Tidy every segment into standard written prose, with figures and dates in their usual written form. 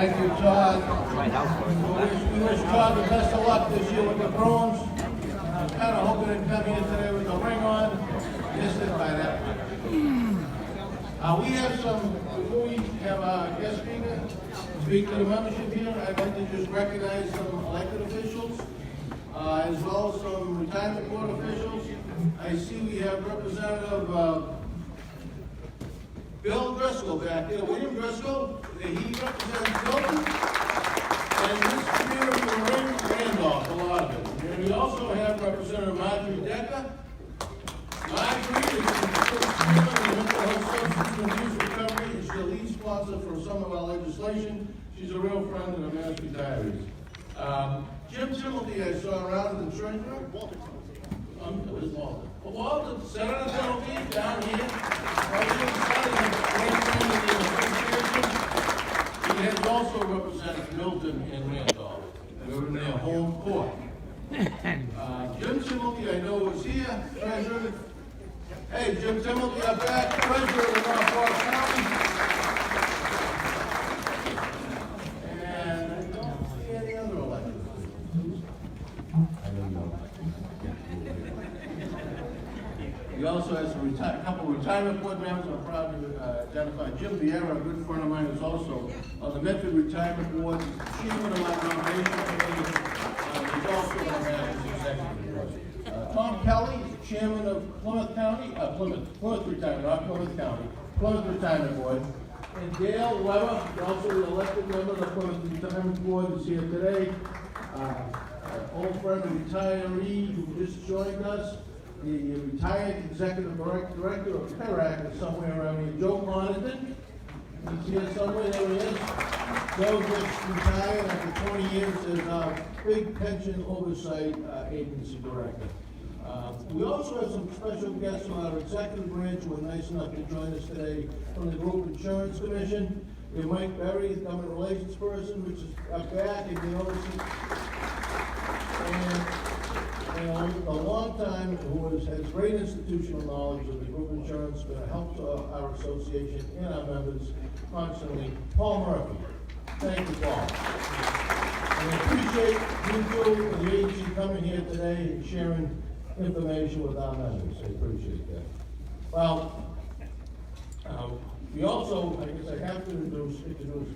Thank you, Todd. We wish Todd the best of luck this year with the Bruins. I'm kind of hoping to come here today with the ring on. Missed it by that much. We have some, before we have our guest speaker speak to the membership here, I'd like to just recognize some elected officials, as well as some retirement board officials. I see we have Representative Bill Driscoll back there, William Driscoll. He represents Milton, and this community from Randolph, a lot of it. And we also have Representative Marjorie Decker. Marjorie is the mental health substance abuse recovery, and she's the lead sponsor for some of our legislation. She's a real friend of the Mass Retirees. Jim Timothy, I saw around in the treasurer. Where's Walter? Well, Walter, Senator Timothy, down here. He has also represented Milton and Randolph. We're in their home court. Jim Timothy, I know, is here, treasurer. Hey, Jim Timothy, I'm back, treasurer of Norfolk County. And I don't see any other elected officials. We also have some couple of retirement board members. I'm proud to identify Jim Vieira, a good friend of mine, who's also on the Medford Retirement Board. He's chairman of my nomination committee. He's also on the executive board. Tom Kelly is chairman of Plymouth County, Plymouth Retirement, not Plymouth County, Plymouth Retirement Board. And Dale Weber, also the elected member of the Plymouth Retirement Board, is here today. Old friend and retiree who just joined us. The retired executive director of PERAC is somewhere around here, Joe Monaghan. He's here somewhere, there he is. Joe just retired after 20 years as our big pension oversight agency director. We also have some special guests from our executive branch who are nice enough to join us today from the Group Insurance Commission. We have Mike Berry, the government relations person, which is up back, and you know, and a long time who has great institutional knowledge of the group insurance, been a help to our association and our members constantly. Paul Murphy. Thank you, Paul. And I appreciate you two and the agency coming here today and sharing information with our members. I appreciate that. Well, we also, I guess I have to introduce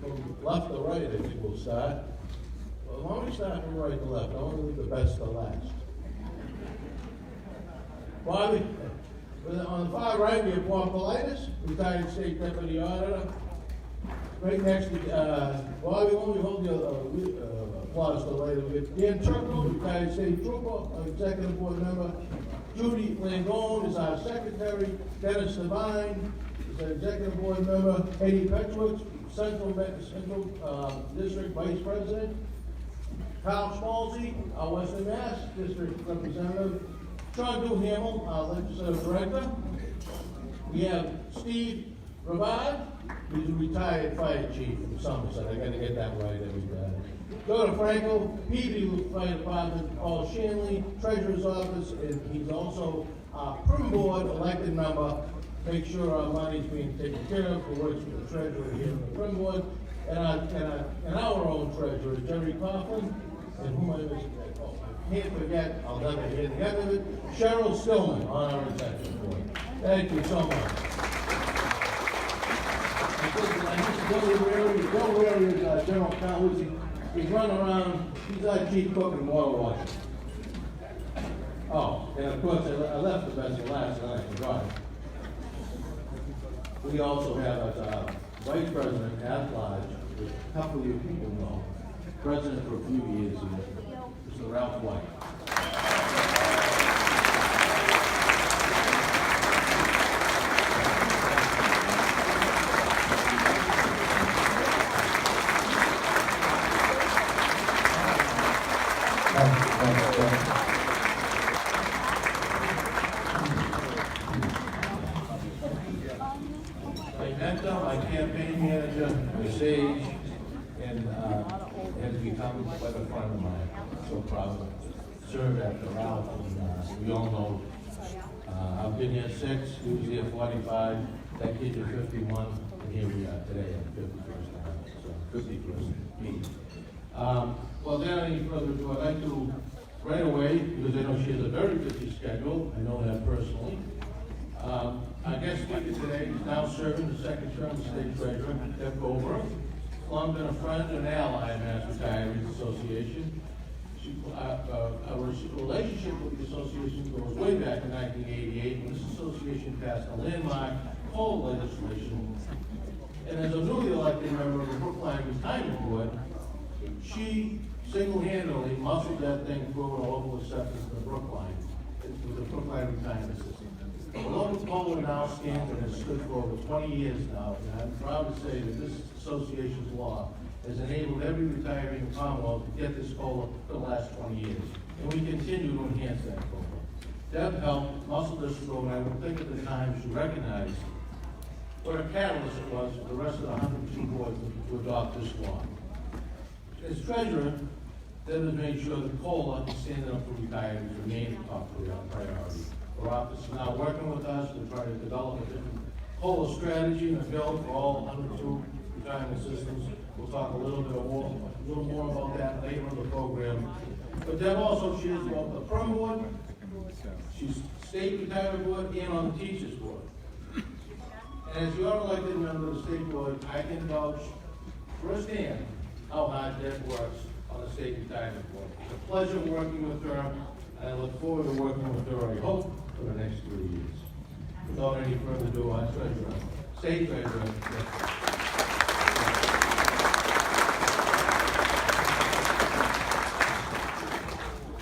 from left to right, I think we'll start. Well, why don't we start from right to left? I want to leave the best to last. Bobby, on the far right, we have Bob Politis, retired state deputy auditor. Right next to Bobby, when we hold your applause till later, we have Dan Turco, retired state trooper, executive board member. Judy Langone is our secretary. Dennis Devine is our executive board member. Eddie Petrowitz, Central District Vice President. Kyle Schmalze, our Western Mass District Representative. John Duhamel, our legislative director. We have Steve Rabad, he's a retired fire chief from Somerset. I got to get that right every day. Joe DeFranco, PD Fire Department. Paul Shanley, Treasurer's Office, and he's also our Prim Board elected member. Make sure our money's being taken care of. He works with the treasurer here in the Prim Board, and our own treasurer, Jerry Coughlin, and whom I missed. Can't forget, I'll never hear the end of it, Cheryl Stillman on our executive board. Thank you so much. Bill Weary is general counsel. He's running around, he's our chief cook and water washer. Oh, and of course, I left the best for last and I forgot. We also have a vice president at large, which a couple of you people know, president for a few years here, Mr. Ralph White. My campaign manager, my sage, and has become quite a friend of mine. I'm so proud to serve after Ralph, and we all know I've been here 6, he was here 45, that kid is 51, and here we are today on the 51st, so 51st meeting. Well, without any further ado, I'd like to, right away, because I know she has a very busy schedule, I know that personally. Our guest speaker today is now serving the second term of state treasurer, Deb Goldberg. Long been a friend and ally of Mass Retirees Association. Our relationship with the association goes way back in 1988 when this association passed a landmark coal legislation. And as a newly elected member of the Brookline Retirement Board, she single-handedly muscled that thing through an local acceptance to Brookline, with the Brookline Retirement System. The local COLA now stands and has stood for over 20 years now, and I'm proud to say that this association's law has enabled every retiree in the Commonwealth to get this COLA for the last 20 years, and we continue to enhance that COLA. Deb helped muscle this through, and I would think at the time she recognized what a catalyst it was for the rest of the 102 boards to adopt this law. As treasurer, Deb has made sure that COLA and standing up for retirees remain a top priority. Our office is now working with us to try to develop a different COLA strategy and a bill for all 102 retirement systems. We'll talk a little more about that later in the program. But Deb also chairs both the Perm Board, she's State Retirement Board, and on the Teachers Board. And as you're elected member of the State Board, I can vouch firsthand how hard Deb works on the State Retirement Board. It's a pleasure working with her, and I look forward to working with her, I hope, for the next 3 years. Without any further ado, our treasurer, State Treasurer.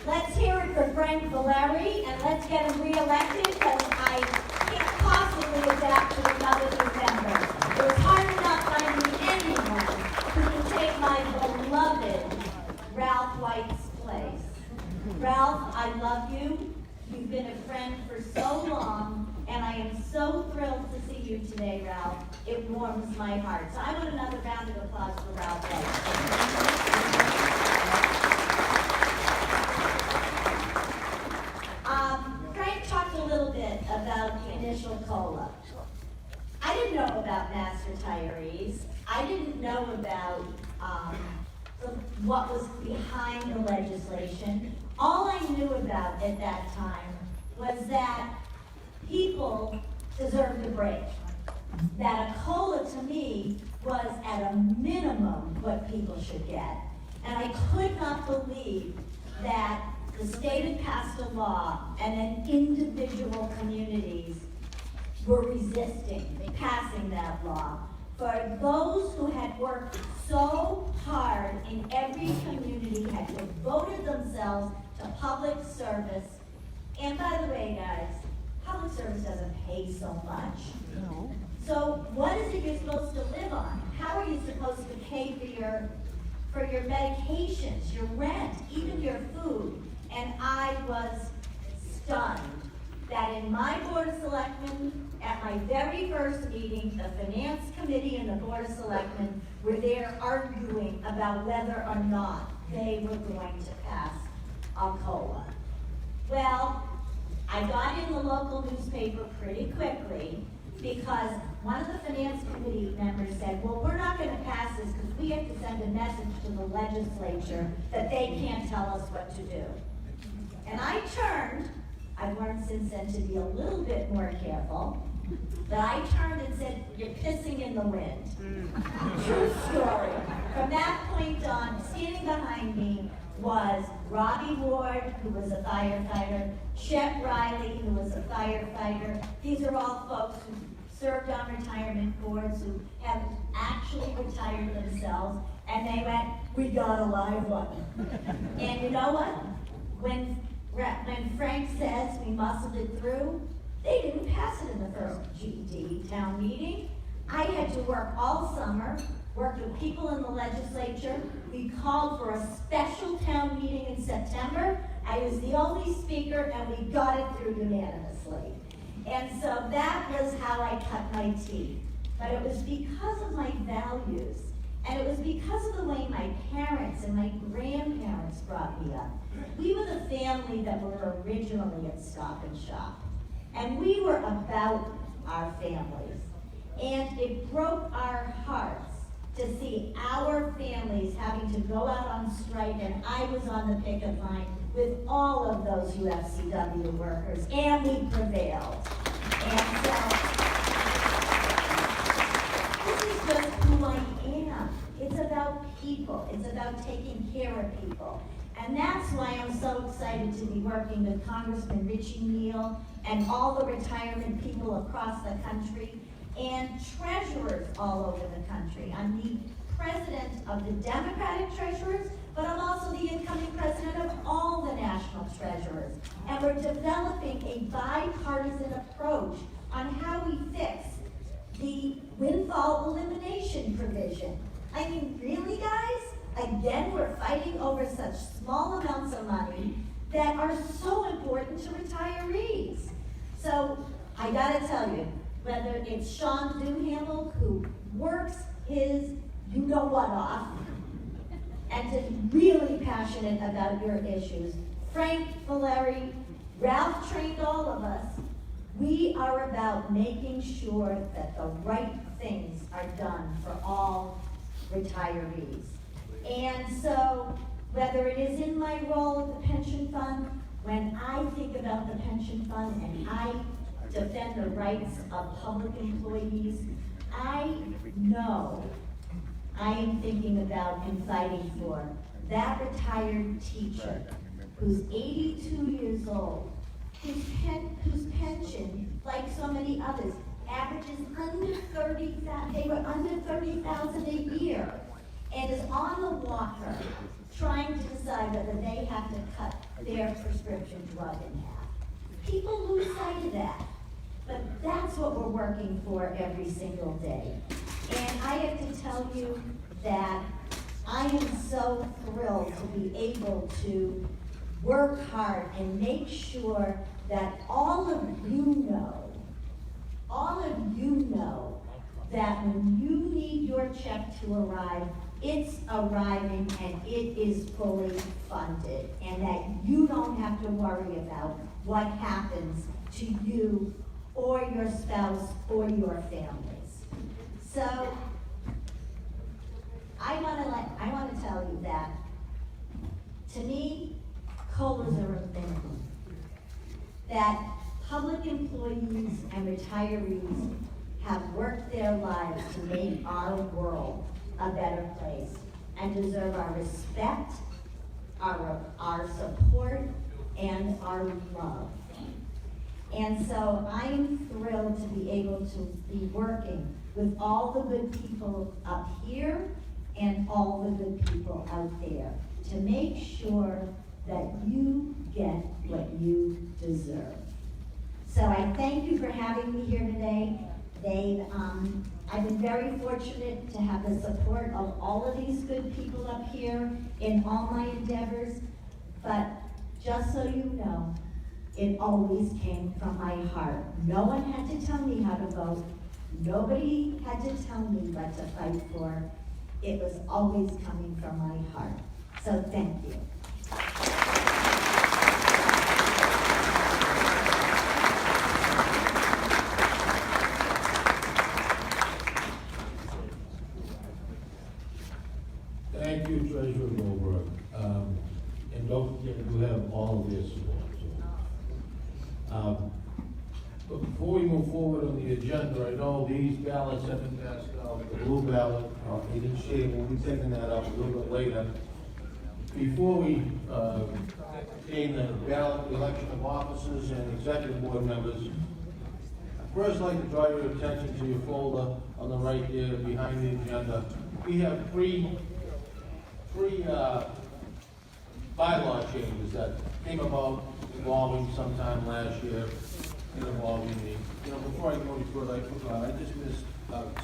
Let's hear it for Frank Valeri, and let's get him re-elected, because I can't possibly adapt to another new member. It was hard enough finding anyone who can take my beloved Ralph White's place. Ralph, I love you. You've been a friend for so long, and I am so thrilled to see you today, Ralph. It warms my heart. So I want another round of applause for Ralph White. Frank talked a little bit about the initial COLA. I didn't know about mass retirees. I didn't know about what was behind the legislation. All I knew about at that time was that people deserved a break. That a COLA to me was at a minimum what people should get. And I could not believe that the state had passed a law and then individual communities were resisting passing that law. For those who had worked so hard in every community, had devoted themselves to public service. And by the way, guys, public service doesn't pay so much. No. So what is it you're supposed to live on? How are you supposed to pay for your medications, your rent, even your food? And I was stunned that in my Board of Selectmen, at my very first meeting, the Finance Committee and the Board of Selectmen were there arguing about whether or not they were going to pass a COLA. Well, I got in the local newspaper pretty quickly because one of the Finance Committee members said, well, we're not going to pass this because we have to send a message to the legislature that they can't tell us what to do. And I turned, I've learned since then to be a little bit more careful, But I turned and said, "You're pissing in the wind." True story. From that point on, standing behind me was Robbie Ward, who was a firefighter, Chet Riley, who was a firefighter. These are all folks who served on retirement boards, who have actually retired themselves, and they went, "We got a live one." And you know what? When Frank says we muscled it through, they didn't pass it in the first GD town meeting. I had to work all summer, worked with people in the legislature. We called for a special town meeting in September. I was the only speaker, and we got it through unanimously. And so that was how I cut my teeth. But it was because of my values, and it was because of the way my parents and my grandparents brought me up. We were the family that were originally at Stop and Shop, and we were about our families. And it broke our hearts to see our families having to go out on strike, and I was on the picket line with all of those UFCW workers, and we prevailed. And so, this is just who I am. It's about people. It's about taking care of people. And that's why I'm so excited to be working with Congressman Richie Neal and all the retirement people across the country and treasurers all over the country. I'm the president of the Democratic treasurers, but I'm also the incoming president of all the national treasurers. And we're developing a bipartisan approach on how we fix the windfall elimination provision. I mean, really, guys? Again, we're fighting over such small amounts of money that are so important to retirees. So, I gotta tell you, whether it's Sean Duhamel, who works his you-know-what off, and is really passionate about your issues, Frank Valeri, Ralph trained all of us, we are about making sure that the right things are done for all retirees. And so, whether it is in my role at the pension fund, when I think about the pension fund and I defend the rights of public employees, I know I am thinking about and fighting for that retired teacher who's 82 years old, whose pension, like so many others, averages under 30,000. They were under 30,000 a year, and is on the walker trying to decide whether they have to cut their prescription drug in half. People lose sight of that, but that's what we're working for every single day. And I have to tell you that I am so thrilled to be able to work hard and make sure that all of you know that when you need your check to arrive, it's arriving and it is fully funded, and that you don't have to worry about what happens to you or your spouse or your families. So I want to tell you that, to me, COLAs are a thing. That public employees and retirees have worked their lives to make our world a better place and deserve our respect, our support, and our love. And so I'm thrilled to be able to be working with all the good people up here and all the good people out there to make sure that you get what you deserve. So I thank you for having me here today. I've been very fortunate to have the support of all of these good people up here in all my endeavors, but just so you know, it always came from my heart. No one had to tell me how to vote. Nobody had to tell me what to fight for. It was always coming from my heart. So thank you. Thank you, Treasurer Goldberg. And don't forget, we have all of this support. So, But before we move forward on the agenda, I know these ballots have been passed out, the blue ballot, in each state, we'll be taking that up a little bit later. Before we, obtain the ballot, the election of officers and executive board members, I'd first like to draw your attention to your folder on the right there behind the agenda. We have three bylaw changes that came about involving sometime last year, involving me. Before I go any further, I just missed,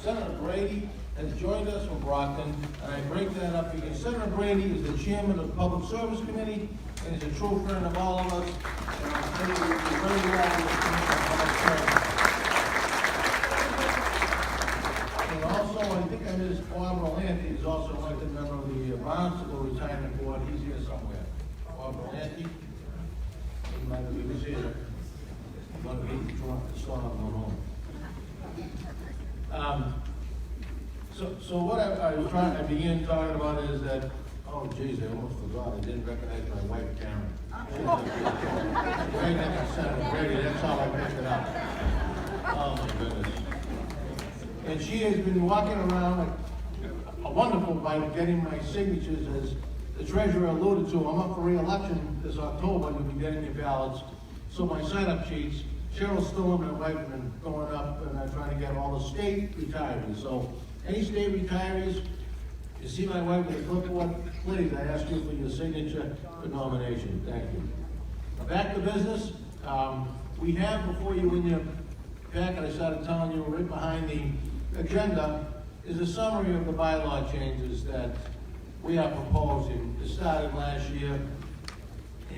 Senator Brady has joined us from Brockton, and I bring that up because Senator Brady is the chairman of the Public Service Committee, and is a true friend of all of us. And I'll tell you, we're very glad with the Commission on Public Service. And also, I think I missed Bob Rolanti, who's also elected member of the Barnstable Retirement Board. He's here somewhere. Bob Rolanti, he might have been here. One of the drunk the storm going home. So what I was trying to begin talking about is that, oh geez, I almost forgot, I didn't recognize my wife Karen. Right next to Senator Brady, that's how I picked it up. Oh my goodness. And she has been walking around like a wonderful by getting my signatures, as the treasurer alluded to. I'm up for re-election this October, you'll be getting your ballots. So my sign-up sheets, Cheryl Still and my wife have been going up, and I'm trying to get all the state retirees. So any state retirees, you see my wife with a clipboard, please, I ask you for your signature for nomination. Thank you. Back to business. We have before you in your packet, I started telling you, right behind the agenda, is a summary of the bylaw changes that we are proposing. It started last year,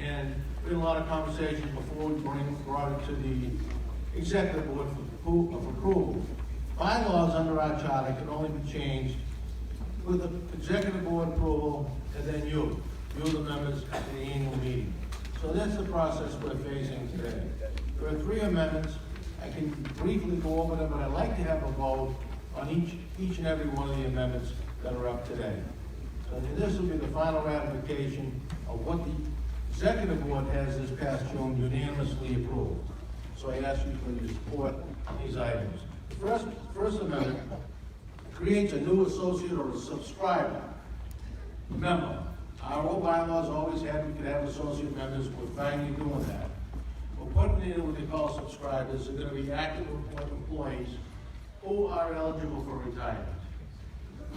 and we had a lot of conversations before we brought it to the executive board for approval. Bylaws under our charter can only be changed with the executive board approval, and then you the members at the annual meeting. So that's the process we're facing today. There are 3 amendments. I can briefly go over them, but I'd like to have a vote on each and every one of the amendments that are up today. So this will be the final ratification of what the executive board has this past June unanimously approved. So I ask you for your support on these items. The first amendment creates a new associate or a subscriber. Remember, our old bylaws always had, we could have associate members, we're finally doing that. We're putting in what they call subscribers. They're gonna be active employees who are eligible for retirement.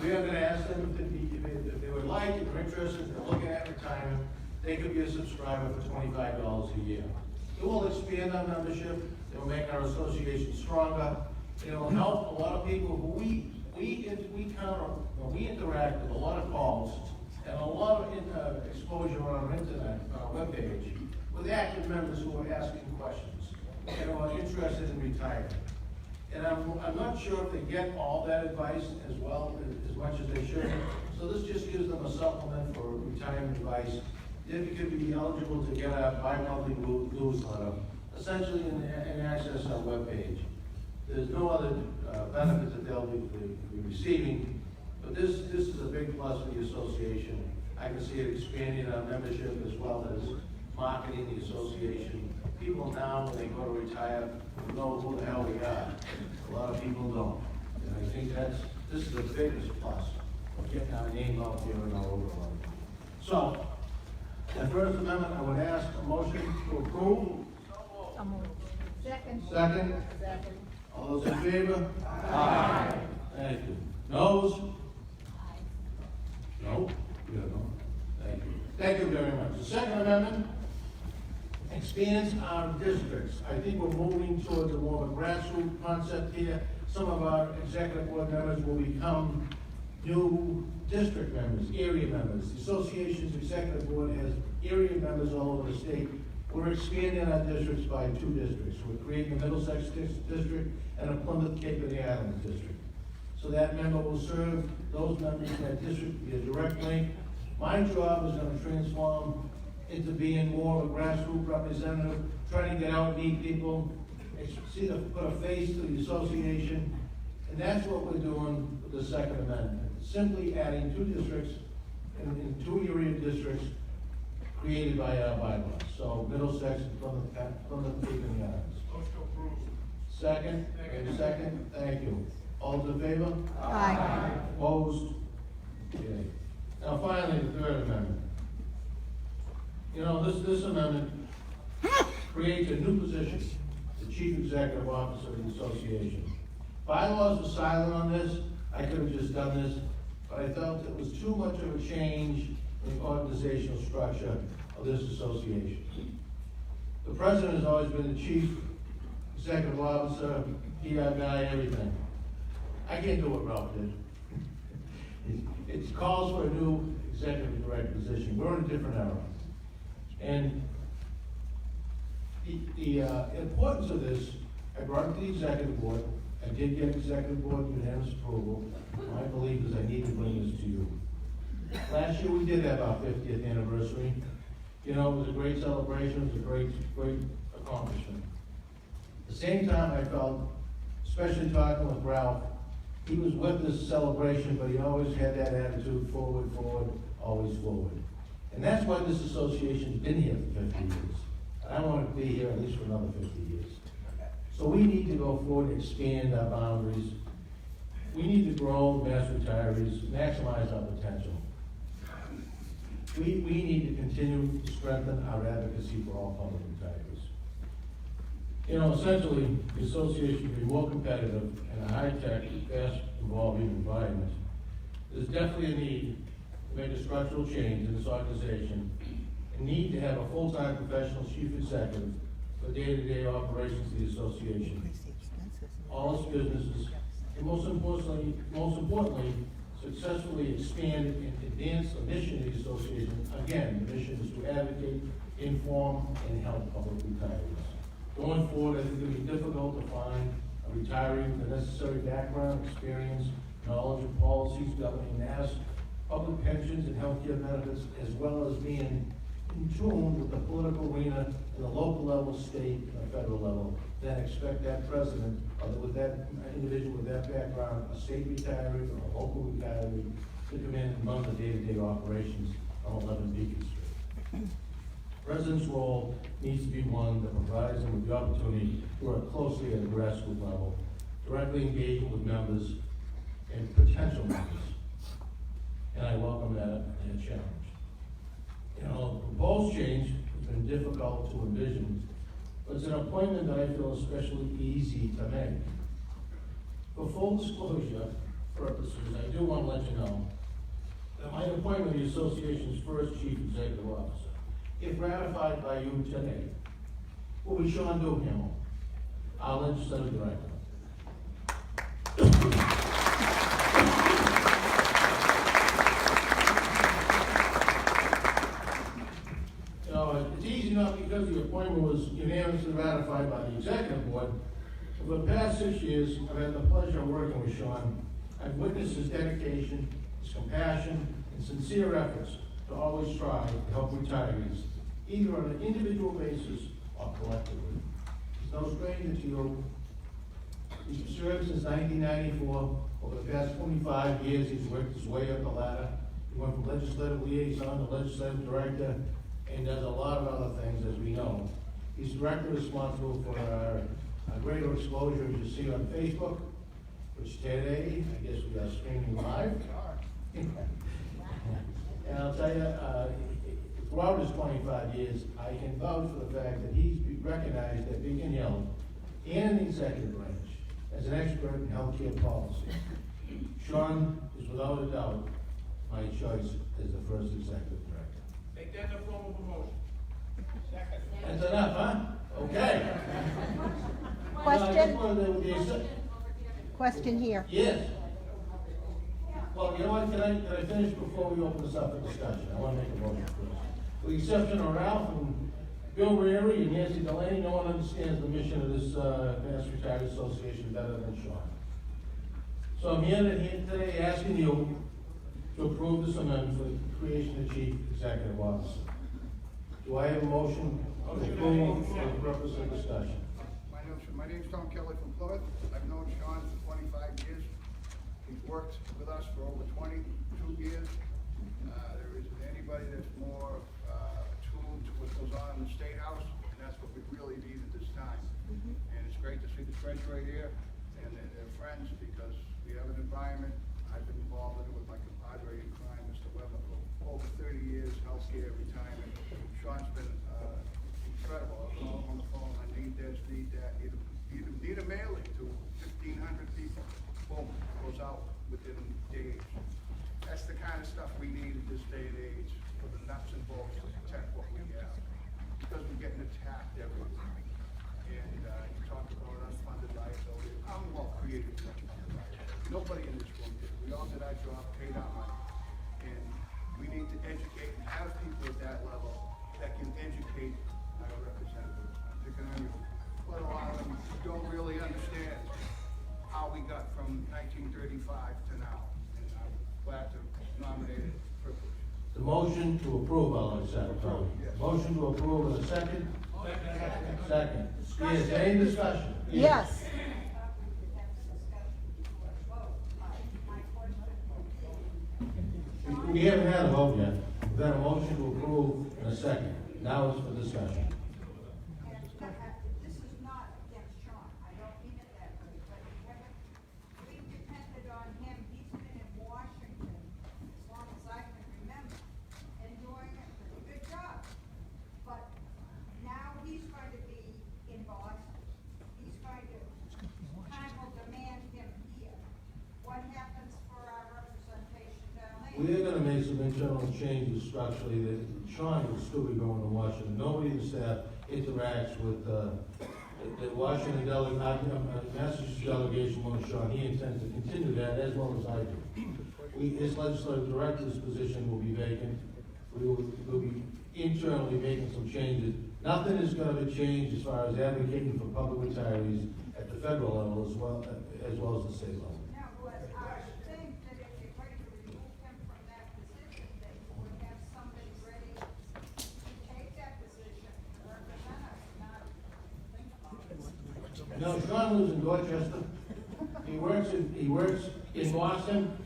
We are gonna ask them if they would like, if they're interested, if they're looking at retirement, they could be a subscriber for $25 a year. It will expand our membership, it will make our association stronger, it will help a lot of people who we interact with a lot of calls and a lot of exposure on our internet, on our webpage, with active members who are asking questions and are interested in retirement. And I'm not sure if they get all that advice as well, as much as they should. So this just gives them a supplement for retirement advice. They could be eligible to get a bi-monthly newsletter, essentially and access our webpage. There's no other benefits that they'll be receiving, but this is a big plus for the association. I can see it expanding our membership as well as marketing the association. People now, when they go to retire, know who the hell we are. A lot of people don't. And I think this is the biggest plus of getting our name out there in our overall. So, the first amendment, I would ask a motion to approve. Second. Second. Second. All those in favor? Aye. Thank you. Noes? No? Yeah, no. Thank you. Thank you very much. The second amendment expands our districts. I think we're moving towards a more of a grassroots concept here. Some of our executive board members will become new district members, area members. The association's executive board has area members all over the state. We're expanding our districts by 2 districts. We're creating a Middlesex district and a Plymouth Cape of the Islands district. So that member will serve those members in that district via direct link. My job is going to transform into being more of a grassroots representative, trying to get out and meet people, put a face to the association, and that's what we're doing with the second amendment. Simply adding 2 districts, in 2 area districts created by our bylaws. So Middlesex and Plymouth Cape and the Islands. Second? And second, thank you. All those in favor? Aye. Opposed? Okay. Now finally, the third amendment. You know, this amendment creates a new position, the chief executive officer of the association. Bylaws are silent on this. I could have just done this, but I felt it was too much of a change in the organizational structure of this association. The president has always been the chief executive officer, PR guy, everything. I can't do what Ralph did. It calls for a new executive director position. We're in a different era. And the importance of this, I brought it to the executive board. I did get executive board unanimous approval. My belief is I need to bring this to you. Last year we did have our 50th anniversary. You know, it was a great celebration. It was a great accomplishment. At the same time, I felt, especially talking with Ralph, he was with this celebration, but he always had that attitude, forward, always forward. And that's why this association's been here for 50 years. I want it to be here at least for another 50 years. So we need to go forward and expand our boundaries. We need to grow mass retirees, maximize our potential. We need to continue to strengthen our advocacy for all public retirees. You know, essentially, the association will be more competitive in a high-tech, fast-evolving environment. There's definitely a need to make a structural change in this organization, a need to have a full-time professional chief executive for day-to-day operations of the association, all its businesses, and most importantly, successfully expand and advance the mission of the association. Again, the mission is to advocate, inform, and help public retirees. Going forward, I think it'll be difficult to find a retiree with the necessary background, experience, knowledge of policies governing mass, public pensions, and healthcare benefits, as well as being in tune with the political arena at the local level, state, and federal level. Then expect that president, or with that individual with that background, a state retiree or a local retiree, to come in and run the day-to-day operations on 11 Beacon Street. President's role needs to be one that provides them with the opportunity to work closely at a grassroots level, directly engaging with members and potential members. And I welcome that challenge. You know, the proposed change has been difficult to envision, but it's an appointment that I feel especially easy to make. For full disclosure purposes, I do want to let you know that my appointment is the association's first chief executive officer, if ratified by you today, will be Sean Duhamel, our legislative director. You know, it's easy enough because the appointment was unanimously ratified by the executive board. For the past 6 years, I've had the pleasure of working with Sean. I've witnessed his dedication, his compassion, and sincere efforts to always strive to help retirees, either on an individual basis or collectively. He's no stranger to you. He's served since 1994. Over the past 25 years, he's worked his way up the ladder. He went from legislative liaison to legislative director, and does a lot of other things, as we know. He's directly responsible for our greater exposure, as you see on Facebook, which today, I guess we are streaming live. And I'll tell you, throughout his 25 years, I can vouch for the fact that he's recognized at Beacon Hill and the executive branch as an expert in healthcare policy. Sean is without a doubt my choice as the first executive director. Make that the form of a motion. Second. That's enough, huh? Okay. Question here. Yes. Well, you know what, can I finish before we open this up for discussion? I want to make a motion first. With the exception of Ralph and Bill Reary and Nancy Delaney, no one understands the mission of this Mass Retired Association better than Sean. So I'm here today asking you to approve this amendment for the creation of chief executive officer. Do I have a motion of approval for the purpose of discussion? My name's Tom Kelly from Plymouth. I've known Sean for 25 years. He's worked with us for over 22 years. There isn't anybody that's more attuned to what goes on in the State House, and that's what we really need at this time. And it's great to see the treasurer here and their friends, because we have an environment. I've been involved in it with my compadre in crime, Mr. Weber, for over 30 years, healthcare, retirement. Sean's been incredible. I'll call him on the phone, I need this, need that, need a mailing to 1,500 people. Boom, goes out within days. That's the kind of stuff we need in this day and age, for the nuts and bolts to protect what we have. Because we're getting attacked everywhere. And you talk about unfunded liability. I'm well created. Nobody in this room did. We all did our job, paid our money. And we need to educate and have people at that level that can educate our representatives. I'm picking on you. But a lot of them don't really understand how we got from 1935 to now. And I'm glad to nominate it. Privilege. The motion to approve, I'll accept, Tony. Yes. Motion to approve in a second? Second. Yes, any discussion? Yes. We haven't had a vote yet. We've had a motion to approve in a second. Now it's for discussion. This is not against Sean, I don't mean it that way, but we depended on him, he's been in Washington as long as I can remember, and doing a pretty good job. But now he's going to be in Boston, he's going to, time will demand him here. What happens for our representation down there? We're gonna make some internal changes structurally that Sean will still be going to Washington. Nobody in the staff interacts with, the Washington Massachusetts delegation with Sean. He intends to continue that as well as I do. His legislative director's position will be vacant. We'll be internally making some changes. Nothing is gonna change as far as advocating for public retirees at the federal level as well as the state level. Now, but I think that if you're going to remove him from that position, that you would have somebody ready to take that position and represent us, not think about it. No, Sean lives in Dorchester. He works in Boston.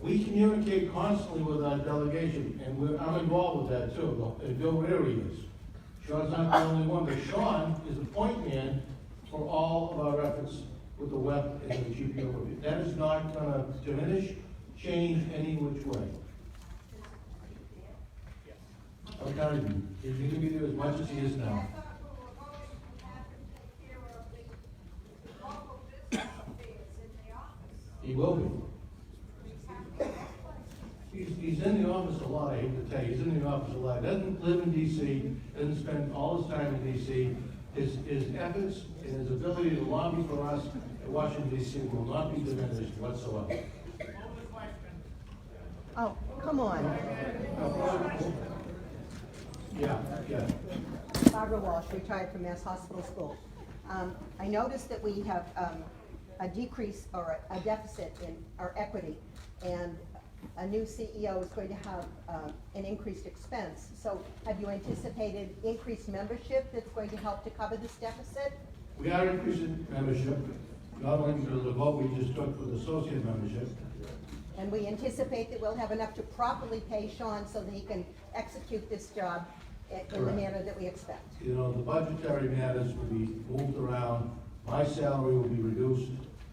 We communicate constantly with our delegation, and I'm involved with that too, and Bill Weary is. Sean's not the only one, but Sean is the point man for all of our efforts with the web and the GPO. That is not gonna diminish, change any which way. I'm telling you, he's gonna be there as much as he is now. I thought we were going to have to take care of the local business affairs in the office. He will be. We have to have places. He's in the office a lot, I hate to tell you, he's in the office a lot, doesn't live in DC, doesn't spend all his time in DC. His efforts and his ability to lobby for us at Washington DC will not be diminished whatsoever. Oh, come on. Yeah. Barbara Walsh, retired from Mass Hospital School. I noticed that we have a decrease or a deficit in our equity, and a new CEO is going to have an increased expense. So have you anticipated increased membership that's going to help to cover this deficit? We are increasing membership, not only because of the vote we just took for the associate membership. And we anticipate that we'll have enough to properly pay Sean so that he can execute this job in the Correct. manner that we expect. You know, the budgetary matters will be moved around, my salary will be reduced,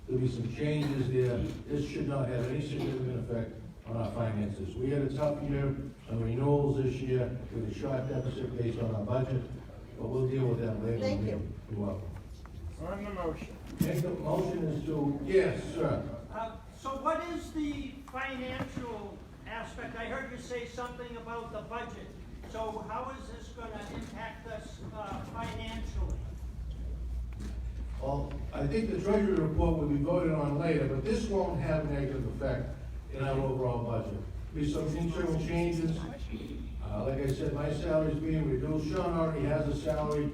there'll be some changes there. This should not have any significant effect on our finances. We had a tough year on renewals this year with a short deficit based on our budget, but we'll deal with that later. Thank you. You're welcome. On the motion. Next motion is to, yes, sir. So what is the financial aspect? I heard you say something about the budget. So how is this gonna impact us financially? Well, I think the treasury report will be voted on later, but this won't have a negative effect in our overall budget. Be some internal changes. Like I said, my salary is being reduced. Sean already has a salary.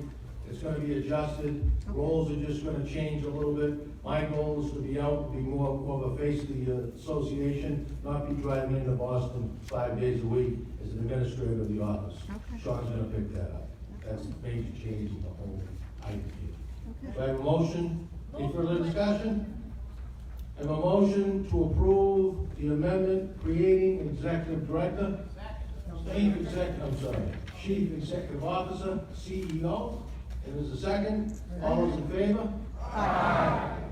It's gonna be adjusted. Roles are just gonna change a little bit. My goal is to be out, be more of a face of the association, not be driving into Boston 5 days a week as an administrator of the office. Okay. Sean's gonna pick that up. That's a major change in the whole idea. So I have a motion. Any further discussion? I have a motion to approve the amendment creating an executive director, chief executive officer, CEO, There's a second. All those in favor?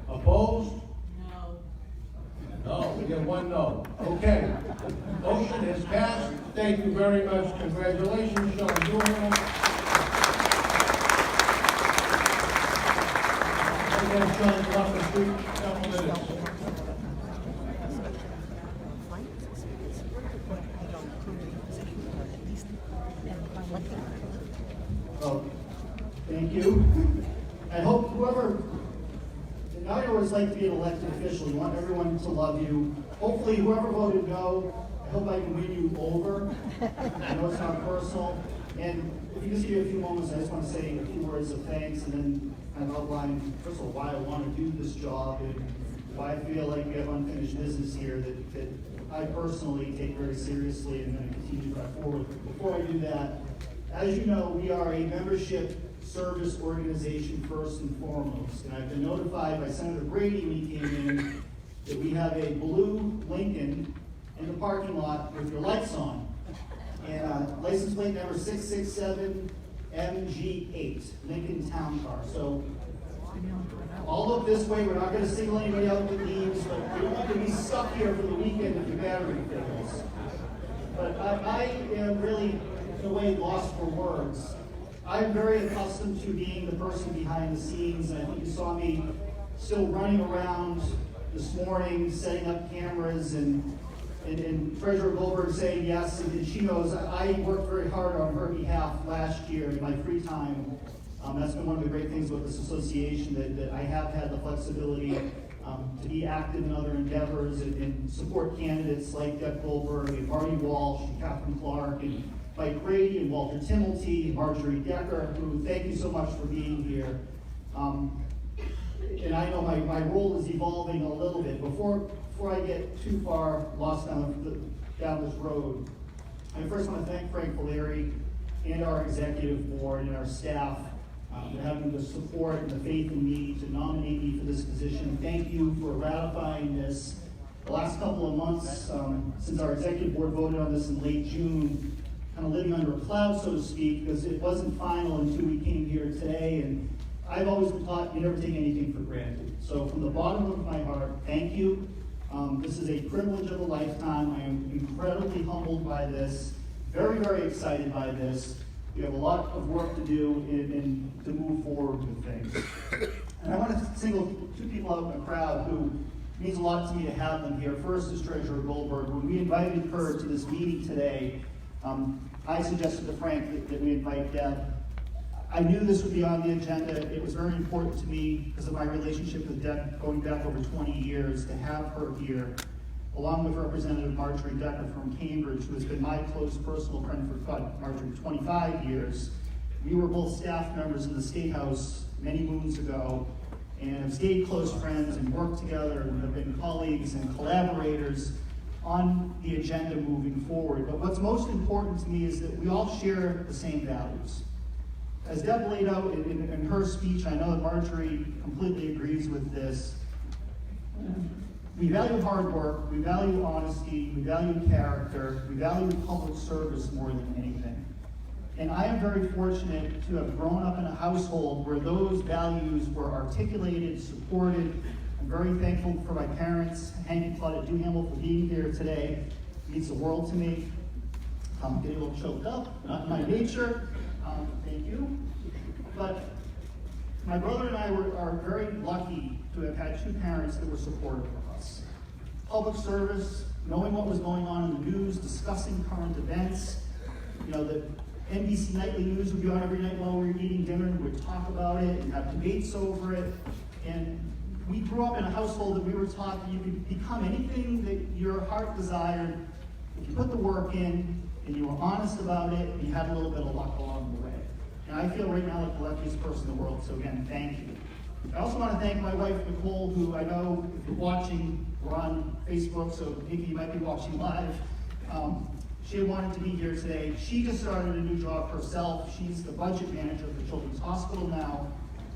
Opposed? No, we get one no. Okay. Motion is passed. Thank you very much. Congratulations, Sean Doolin. And Sean, come up and speak a couple minutes. Oh, thank you. I hope whoever, now you always like to be an elected official, you want everyone to love you. Hopefully whoever voted no, I hope I can win you over. I know it's not personal. And if you just give me a few moments, I just want to say a few words of thanks and then kind of outline, first of all, why I want to do this job and why I feel like we have unfinished business here that I personally take very seriously and going to continue to drive forward. Before I do that, as you know, we are a membership service organization first and foremost. And I've been notified by Senator Brady when he came in that we have a blue Lincoln in the parking lot with your lights on. And license plate number 667MG8, Lincoln Town Car. So all of this way, we're not going to single anybody out that leaves, but we don't want to be stuck here for the weekend if your battery fails. But I am really, in a way, lost for words. I'm very accustomed to being the person behind the scenes, and I think you saw me still running around this morning, setting up cameras, and Treasurer Goldberg saying yes, and she knows I worked very hard on her behalf last year in my free time. That's been one of the great things about this association, that I have had the flexibility to be active in other endeavors and support candidates like Deb Goldberg and Marty Walsh and Catherine Clark and Mike Brady and Walter Timmelty and Marjorie Decker, who thank you so much for being here. And I know my role is evolving a little bit. Before I get too far lost down this road, I first want to thank Frank Valeri and our executive board and our staff for having the support and the faith in me to nominate me for this position. Thank you for ratifying this. The last couple of months, since our executive board voted on this in late June, kind of living under a cloud, so to speak, because it wasn't final until we came here today. And I've always been taught you never take anything for granted. So from the bottom of my heart, thank you. This is a privilege of a lifetime. I am incredibly humbled by this, very, very excited by this. We have a lot of work to do and to move forward with things. And I want to single two people out in the crowd who means a lot to me to have them here. First is Treasurer Goldberg. When we invited her to this meeting today, I suggested to Frank that we invite Deb. I knew this would be on the agenda. It was very important to me because of my relationship with Deb going back over 20 years to have her here, along with Representative Marjorie Decker from Cambridge, who has been my close personal friend for Marjorie 25 years. We were both staff members in the State House many moons ago and have stayed close friends and worked together and have been colleagues and collaborators on the agenda moving forward. But what's most important to me is that we all share the same values. As Deb laid out in her speech, I know that Marjorie completely agrees with this. We value hard work, we value honesty, we value character, we value public service more than anything. And I am very fortunate to have grown up in a household where those values were articulated, supported. I'm very thankful for my parents, Hank and Claudette Duhamel, for being here today. It means the world to me. I'm getting a little choked up, not in my nature. Thank you. But my brother and I are very lucky to have had two parents that were supportive of us. Public service, knowing what was going on in the news, discussing current events. You know, the NBC Nightly News would be on every night while we were eating dinner, and we'd talk about it and have debates over it. And we grew up in a household that we were taught that you could become anything that your heart desired if you put the work in and you were honest about it and you had a little bit of luck along the way. And I feel right now like the luckiest person in the world, so again, thank you. I also want to thank my wife, Nicole, who I know if you're watching, we're on Facebook, so maybe you might be watching live. She wanted to be here today. She just started a new job herself. She's the budget manager for Children's Hospital now.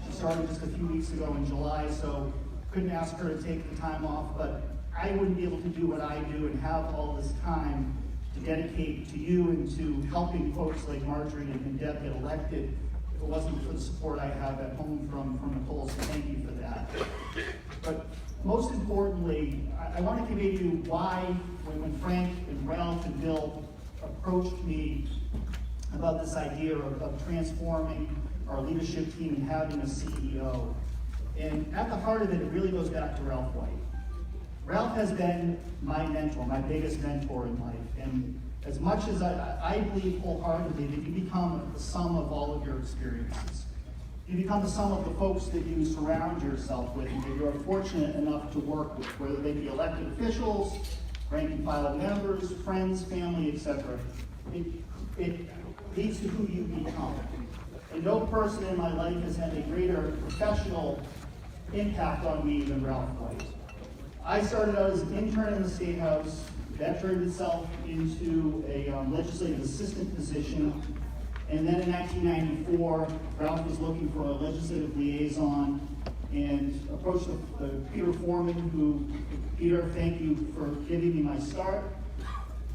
She started just a few weeks ago in July, so couldn't ask her to take the time off, but I wouldn't be able to do what I do and have all this time to dedicate to you and to helping folks like Marjorie and Deb get elected it wasn't for the support I have at home from Nicole, so thank you for that. But most importantly, I want to convey to you why, when Frank and Ralph and Bill approached me about this idea of transforming our leadership team and having a CEO. And at the heart of it, it really goes back to Ralph White. Ralph has been my mentor, my biggest mentor in life. And as much as I believe wholeheartedly that you become the sum of all of your experiences. You become the sum of the folks that you surround yourself with and that you're fortunate enough to work with, whether they be elected officials, rank and file members, friends, family, etc. It leads to who you become. And no person in my life has had a greater professional impact on me than Ralph White. I started out as an intern in the State House. That turned itself into a legislative assistant position. And then in 1994, Ralph was looking for a legislative liaison and approached Peter Foreman, who, Peter, thank you for giving me my start,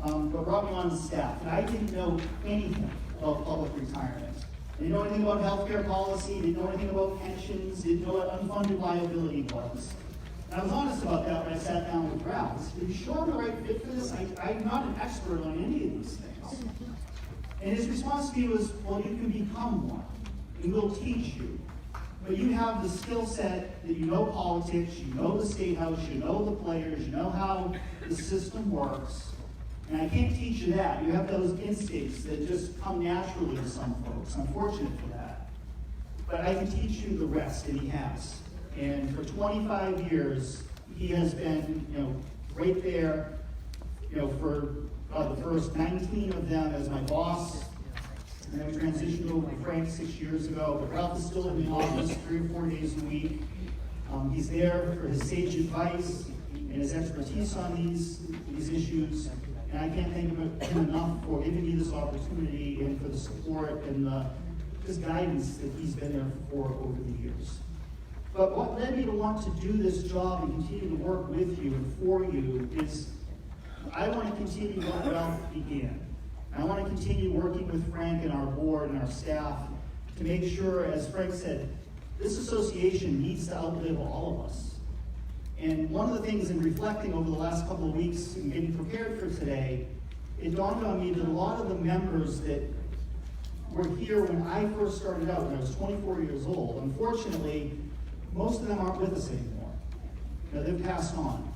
but brought me on the staff. And I didn't know anything about public retirement. Didn't know anything about healthcare policy, didn't know anything about pensions, didn't know what unfunded liability was. And I was honest about that when I sat down with Ralph. I said, "Are you sure I'm the right fit for this? I'm not an expert on any of these things." And his response to me was, "Well, you can become one, and we'll teach you. But you have the skill set that you know politics, you know the State House, you know the players, you know how the system works. And I can't teach you that. You have those instincts that just come naturally to some folks. I'm fortunate for that. But I can teach you the rest," and he has. And for 25 years, he has been, right there, for the first 19 of them as my boss. And then we transitioned over to Frank 6 years ago. But Ralph is still in the office 3 or 4 days a week. He's there for his sage advice and his expertise on these issues. And I can't thank him enough for giving me this opportunity and for the support and just guidance that he's been there for over the years. But what led me to want to do this job and continue to work with you and for you is I want to continue what Ralph began. I want to continue working with Frank and our board and our staff to make sure, as Frank said, this association needs to outlive all of us. And one of the things in reflecting over the last couple of weeks and getting prepared for today, it dawned on me that a lot of the members that were here when I first started out, when I was 24 years old, unfortunately, most of them aren't with us anymore. They've passed on.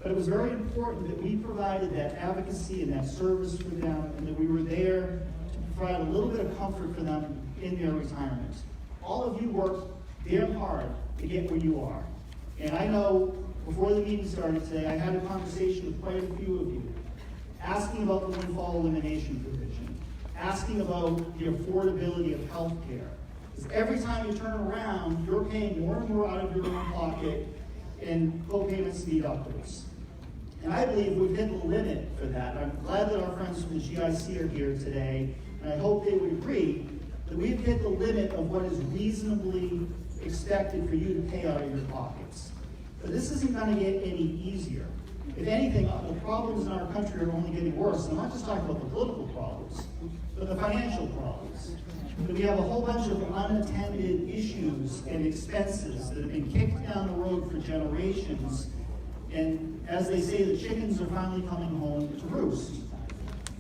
But it was very important that we provided that advocacy and that service for them, and that we were there to provide a little bit of comfort for them in their retirement. All of you worked damn hard to get where you are. And I know before the meeting started today, I had a conversation with quite a few of you, asking about the windfall elimination provision, asking about the affordability of health care. Because every time you turn around, you're paying more and more out of your own pocket in co-payments and deductibles. And I believe we've hit the limit for that. I'm glad that our friends from the GIC are here today, and I hope they would agree that we've hit the limit of what is reasonably expected for you to pay out of your pockets. But this isn't going to get any easier. If anything, the problems in our country are only getting worse. I'm not just talking about the political problems, but the financial problems. But we have a whole bunch of unattended issues and expenses that have been kicked down the road for generations. And as they say, the chickens are finally coming home to roost.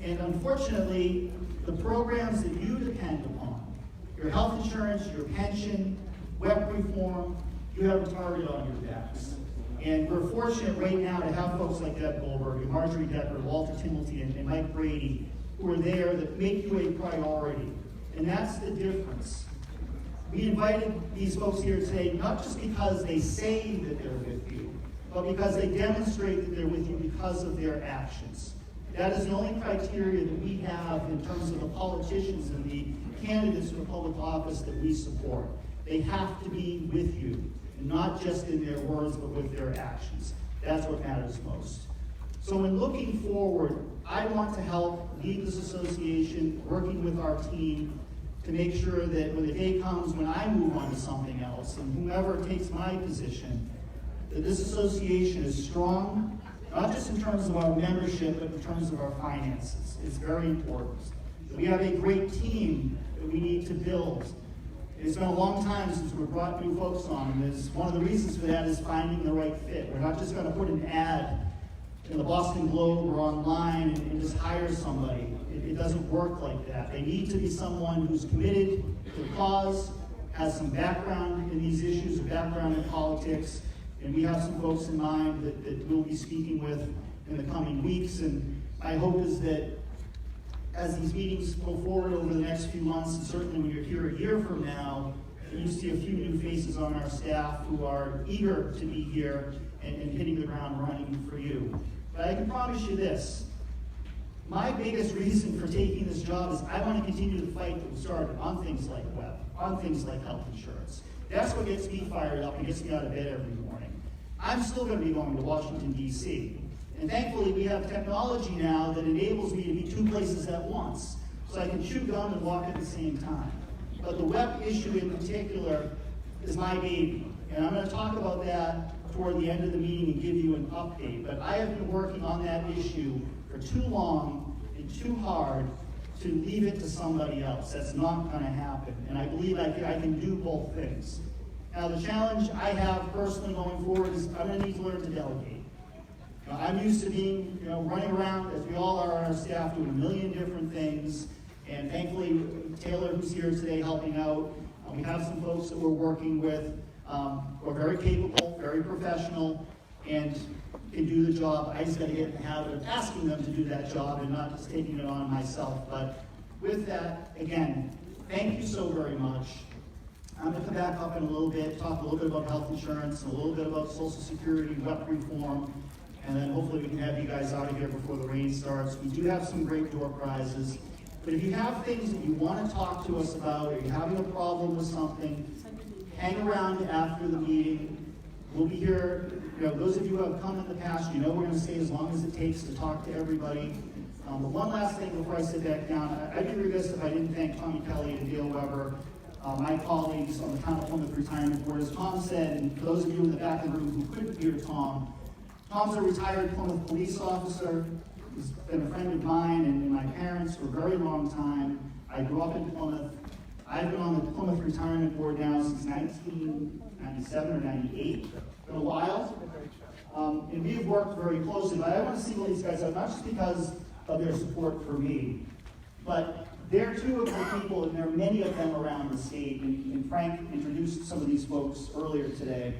And unfortunately, the programs that you depend upon, your health insurance, your pension, web reform, you have a target on your backs. And we're fortunate right now to have folks like Deb Goldberg and Marjorie Decker, Walter Timilty, and Mike Brady, who are there that make you a priority. And that's the difference. We invited these folks here today not just because they say that they're with you, but because they demonstrate that they're with you because of their actions. That is the only criteria that we have in terms of the politicians and the candidates for public office that we support. They have to be with you, and not just in their words, but with their actions. That's what matters most. So when looking forward, I want to help lead this association, working with our team, to make sure that when the day comes when I move on to something else, and whomever takes my position, that this association is strong, not just in terms of our membership, but in terms of our finances. It's very important. We have a great team that we need to build It's been a long time since we've brought new folks on, and one of the reasons for that is finding the right fit. We're not just gonna put an ad in the Boston Globe or online and just hire somebody. It doesn't work like that. They need to be someone who's committed to the cause, has some background in these issues, a background in politics, and we have some folks in mind that we'll be speaking with in the coming weeks. And my hope is that as these meetings go forward over the next few months, and certainly when you're here a year from now, you see a few new faces on our staff who are eager to be here and hitting the ground running for you. But I can promise you this, my biggest reason for taking this job is I want to continue the fight that we started on things like web, on things like health insurance. That's what gets me fired up and gets me out of bed every morning. I'm still going to be going to Washington, D.C., and thankfully we have technology now that enables me to be two places at once, so I can chew gum and walk at the same time. But the web issue in particular is my baby, and I'm going to talk about that toward the end of the meeting and give you an update. But I have been working on that issue for too long and too hard to leave it to somebody else. That's not going to happen, and I believe I can do both things. Now, the challenge I have personally going forward is I'm going to need to learn to delegate. I'm used to being, running around, as we all are on our staff, doing a million different things. And thankfully, Taylor, who's here today helping out, we have some folks that we're working with who are very capable, very professional, and can do the job. I just got to get in the habit of asking them to do that job and not just taking it on myself. But with that, again, thank you so very much. I'm going to come back up in a little bit, talk a little bit about health insurance, a little bit about Social Security, WEP reform, and then hopefully we can have you guys out of here before the rain starts. We do have some great door prizes. But if you have things that you want to talk to us about, or you're having a problem with something, hang around after the meeting. We'll be here. Those of you who have come in the past, we're going to stay as long as it takes to talk to everybody. But one last thing before I sit back down, I'd be remiss if I didn't thank Tommy Kelly and Dale Weber, my colleagues on the Town of Plymouth Retirement Board. As Tom said, and for those of you in the back of the room who couldn't hear Tom, Tom's a retired Plymouth police officer. He's been a friend of mine and my parents for a very long time. I grew up in Plymouth. I've been on the Plymouth Retirement Board now since 1997 or 98. It's been a while. And we've worked very closely. But I want to single these guys out, not just because of their support for me, but they're two of the people, and there are many of them around the state, and Frank introduced some of these folks earlier today,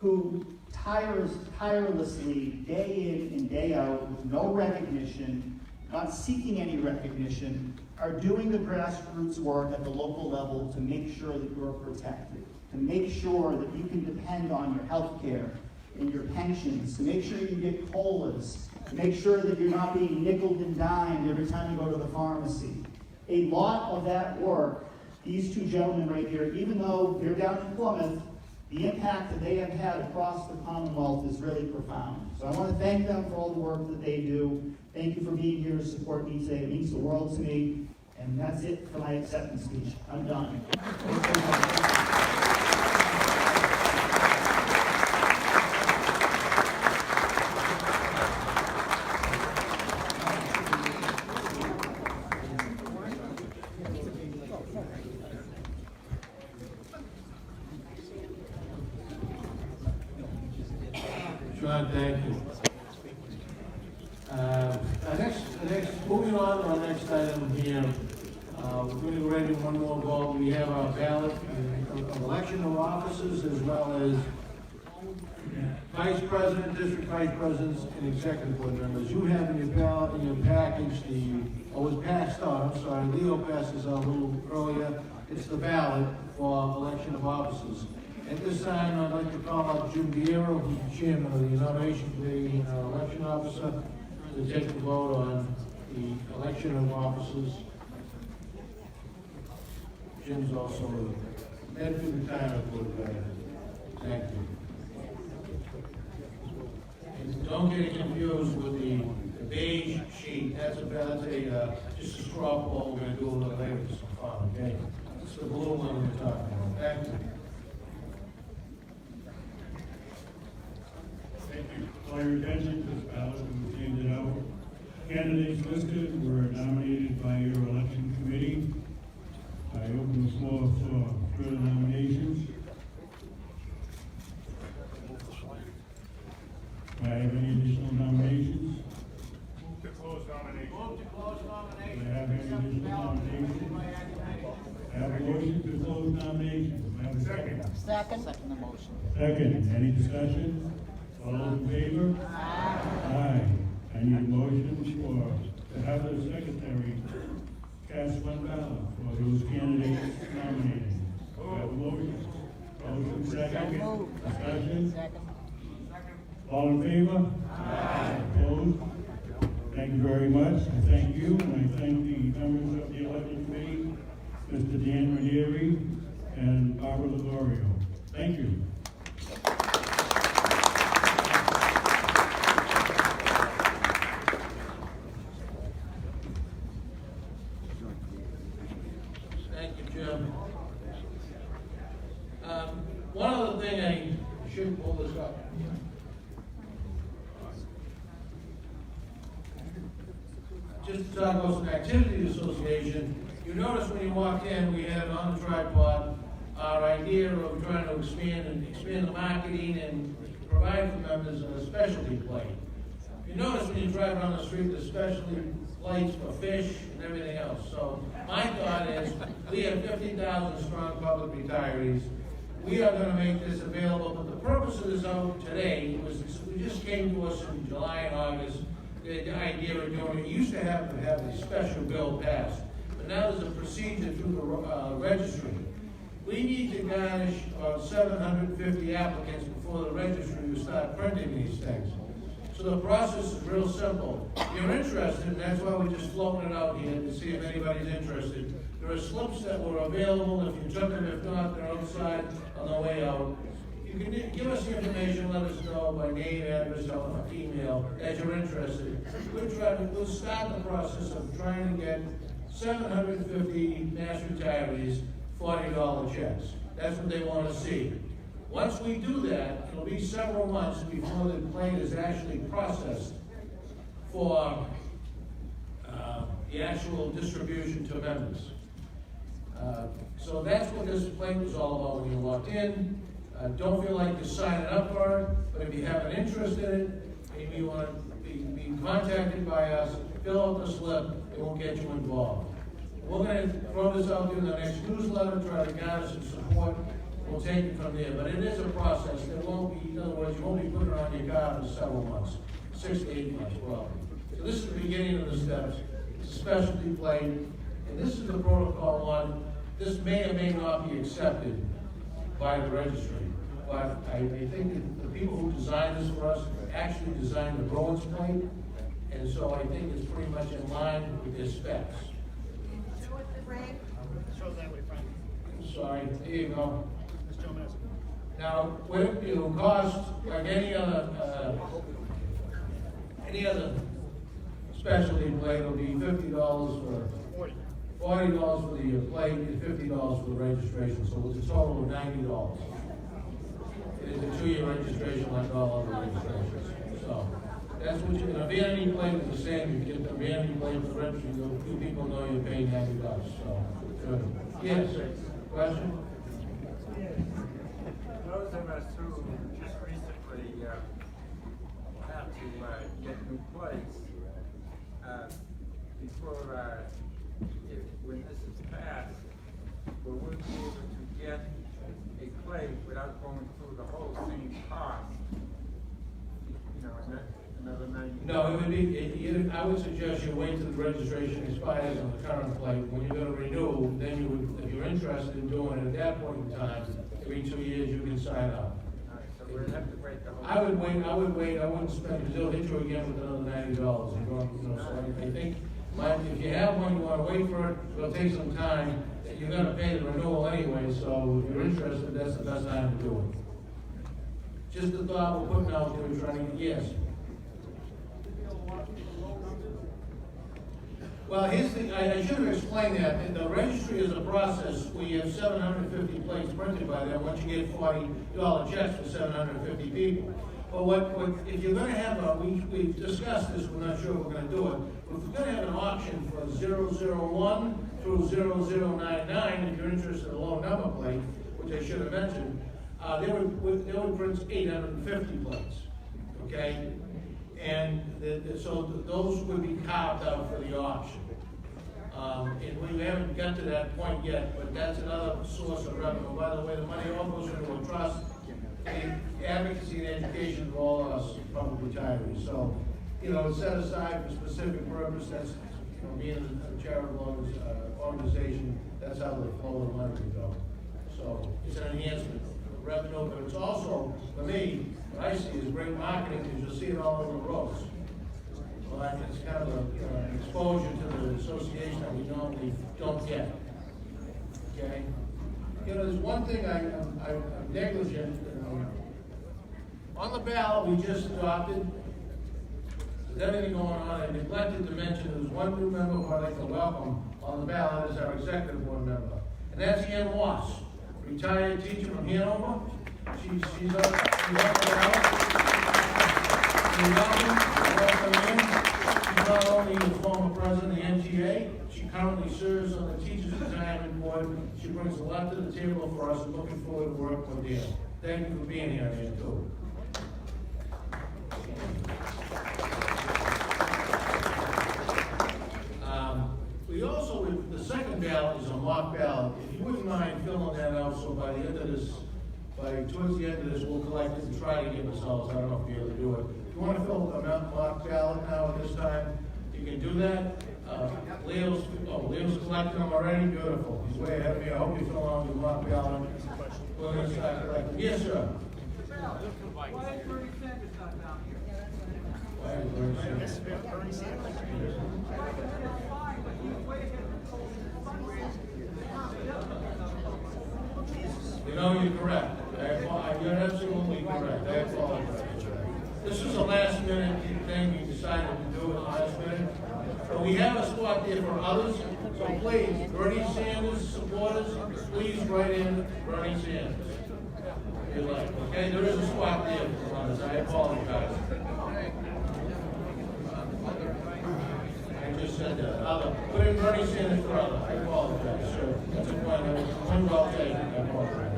who tirelessly, day in and day out, with no recognition, not seeking any recognition, are doing the grassroots work at the local level to make sure that you're protected, to make sure that you can depend on your health care and your pensions, to make sure you get COLAs, to make sure that you're not being nickeled and dimed every time you go to the pharmacy. A lot of that work, these two gentlemen right here, even though they're down in Plymouth, the impact that they have had across the Commonwealth is really profound. So I want to thank them for all the work that they do. Thank you for being here to support me today. It means the world to me. And that's it for my acceptance speech. I'm done. John, thank you. Moving on to our next item here, we're going to go right in one more vote. We have our ballot of election of officers as well as vice president, district vice presidents, and executive board members. You have in your ballot, in your package, it was passed out, I'm sorry, Leo passed this out a little earlier. It's the ballot for election of officers. At this time, I'd like to call out Jim Guerrero, who's the chairman of the nomination committee, and our election officer, to take the vote on the election of officers. Jim's also the head of the retirement board. Thank you. And don't get it confused with the beige sheet. That's just a straw poll. We're going to do a little later for some fun, okay? It's the blue one we're talking about. Thank you. Thank you for your attention to this ballot and handed out. Candidates listed were nominated by your election committee. I open the floor for Further nominations? Do I have any additional nominations? Move to close nomination. Move to close Do nomination. I have any additional nominations? I have a motion to close nominations. Do I have a second? Second, any discussion? All in favor? Aye. I need a motion to have the secretary cast one ballot for those candidates nominated. Do I have a motion? Motion second. Discussion? All in favor? Aye. Opposed? Thank you very much. I thank you, and I thank the members of the election committee, Mr. Dan Ranieri and Barbara Ligorio. Thank you. Thank you, Jim. One other thing I should pull this up. Just to talk about some activities association, you notice when you walked in, we had on the tripod our idea of trying to expand the marketing and provide for members a specialty plate. You notice when you drive around the street, there's specialty plates for fish and everything else. So my thought is, we have 50,000 strong public retirees. We are gonna make this available, but the purpose of this out today was, we just came to us in July and August, the idea of doing it. You used to have a special bill passed, but now there's a procedure through the registry. We need to garnish about 750 applicants before the registry will start printing these things. So the process is real simple. If you're interested, and that's why we're just floating it out here to see if anybody's interested. There are slips that were available. If you took them, if not, they're outside on the way out. You can give us the information, let us know by name, address, or email as you're interested. We'll start the process of trying to get 750 mass retirees $40 checks. That's what they want to see. Once we do that, it'll be several months before the plate is actually processed for the actual distribution to members. So that's what this plate was all about when you walked in. Don't feel like you're signing up for it, but if you have an interest in it, and you want to be contacted by us, fill out the slip, it will get you involved. We're going to throw this out there in the next newsletter, try to gather some support. We'll take it from there, but it is a process. There won't be, in other words, you won't be putting it on your card for several months, 6 to 8 months, well. So this is the beginning of the steps. It's a specialty plate, and this is the protocol one. This may or may not be accepted by the registry, but I think that the people who designed this for us actually designed the Bruins plate, and so I think it's pretty much in line with their specs. Frank? Sorry, here you go. Now, it will cost, like any other specialty plate, it'll be $50 for, $40 for the plate, and $50 for the registration, so it's a total of $90. It is a 2-year registration like all other registrations, so. That's what the vanity plate is the same. You get the vanity plate for the registry, you people know you're paying $90, so. Good. Yes, question? Those of us who just recently have to get new plates, before, when this is passed, will we be able to get a plate without going through the whole same cost? You know, another 90? No, it would be, I would suggest you wait till the registration expires on the current plate. When you're gonna renew, then you would, if you're interested in doing it at that point in time, every 2 years you can sign up. All right, so we'll have to wait the whole. I would wait, I wouldn't spend, because they'll hit you again with another $90. So I think, if you have one, you wanna wait for it, it'll take some time. You're gonna pay the renewal anyway, so if you're interested, that's the best time to do it. Just the thought we're putting out there, trying to, yes. Well, here's the, I should have explained that. The registry is a process. We have 750 plates printed by them. Once you get $40 checks for 750 people. But if you're gonna have we've discussed this, we're not sure we're gonna do it. If we're gonna have an auction for 001 through 0099, if you're interested in a low number plate, which I should have mentioned, they would print 850 plates, okay? And so those would be carved out for the auction. And we haven't got to that point yet, but that's another source of revenue. By the way, the money all goes into a trust, the advocacy and education of all us public retirees. So, you know, it's set aside for specific purpose. That's, you know, being a charitable organization, that's how the flow of money would go. So it's an enhancement of revenue, but it's also, for me, what I see is great marketing, because you'll see it all over the roads. Well, it's kind of an exposure to the association that we normally don't get. Okay? You know, there's one thing I'm negligent. On the ballot we just adopted, with everything going on, I neglected to mention there's one new member who I'd like to welcome on the ballot as our executive board member. And that's Ann Wass, retired teacher from Hanover. She's on the ballot. Welcome in. She's not only the former president of the NTA, she currently serves on the Teachers Retirement Board. She brings a lot to the table for us, and looking forward to working with you. Thank you for being here, Ann, too. We also, the second ballot is a mock ballot. If you wouldn't mind filling that out, so by the end of this, towards the end of this, we'll collect it and try to give ourselves, I don't know if you'll be able to do it. If you want to fill a mock ballot now at this time, you can do that. Leo's collecting them already, beautiful. He's way ahead of me. I hope you fill out your mock ballot. We're going to start collecting. Yes, sir. Why is Bernie Sanders not down here? Why is Bernie Sanders? You know, you're correct. You're absolutely correct. I apologize for that. This was a last minute thing. We decided to do it last minute. But we have a spot there for others. So please, Bernie Sanders supporters, please write in Bernie Sanders. If you like. Okay, there is a spot there for others. I apologize. I just said that. Put in Bernie Sanders for others. I apologize, sir. That's a point well taken. I apologize.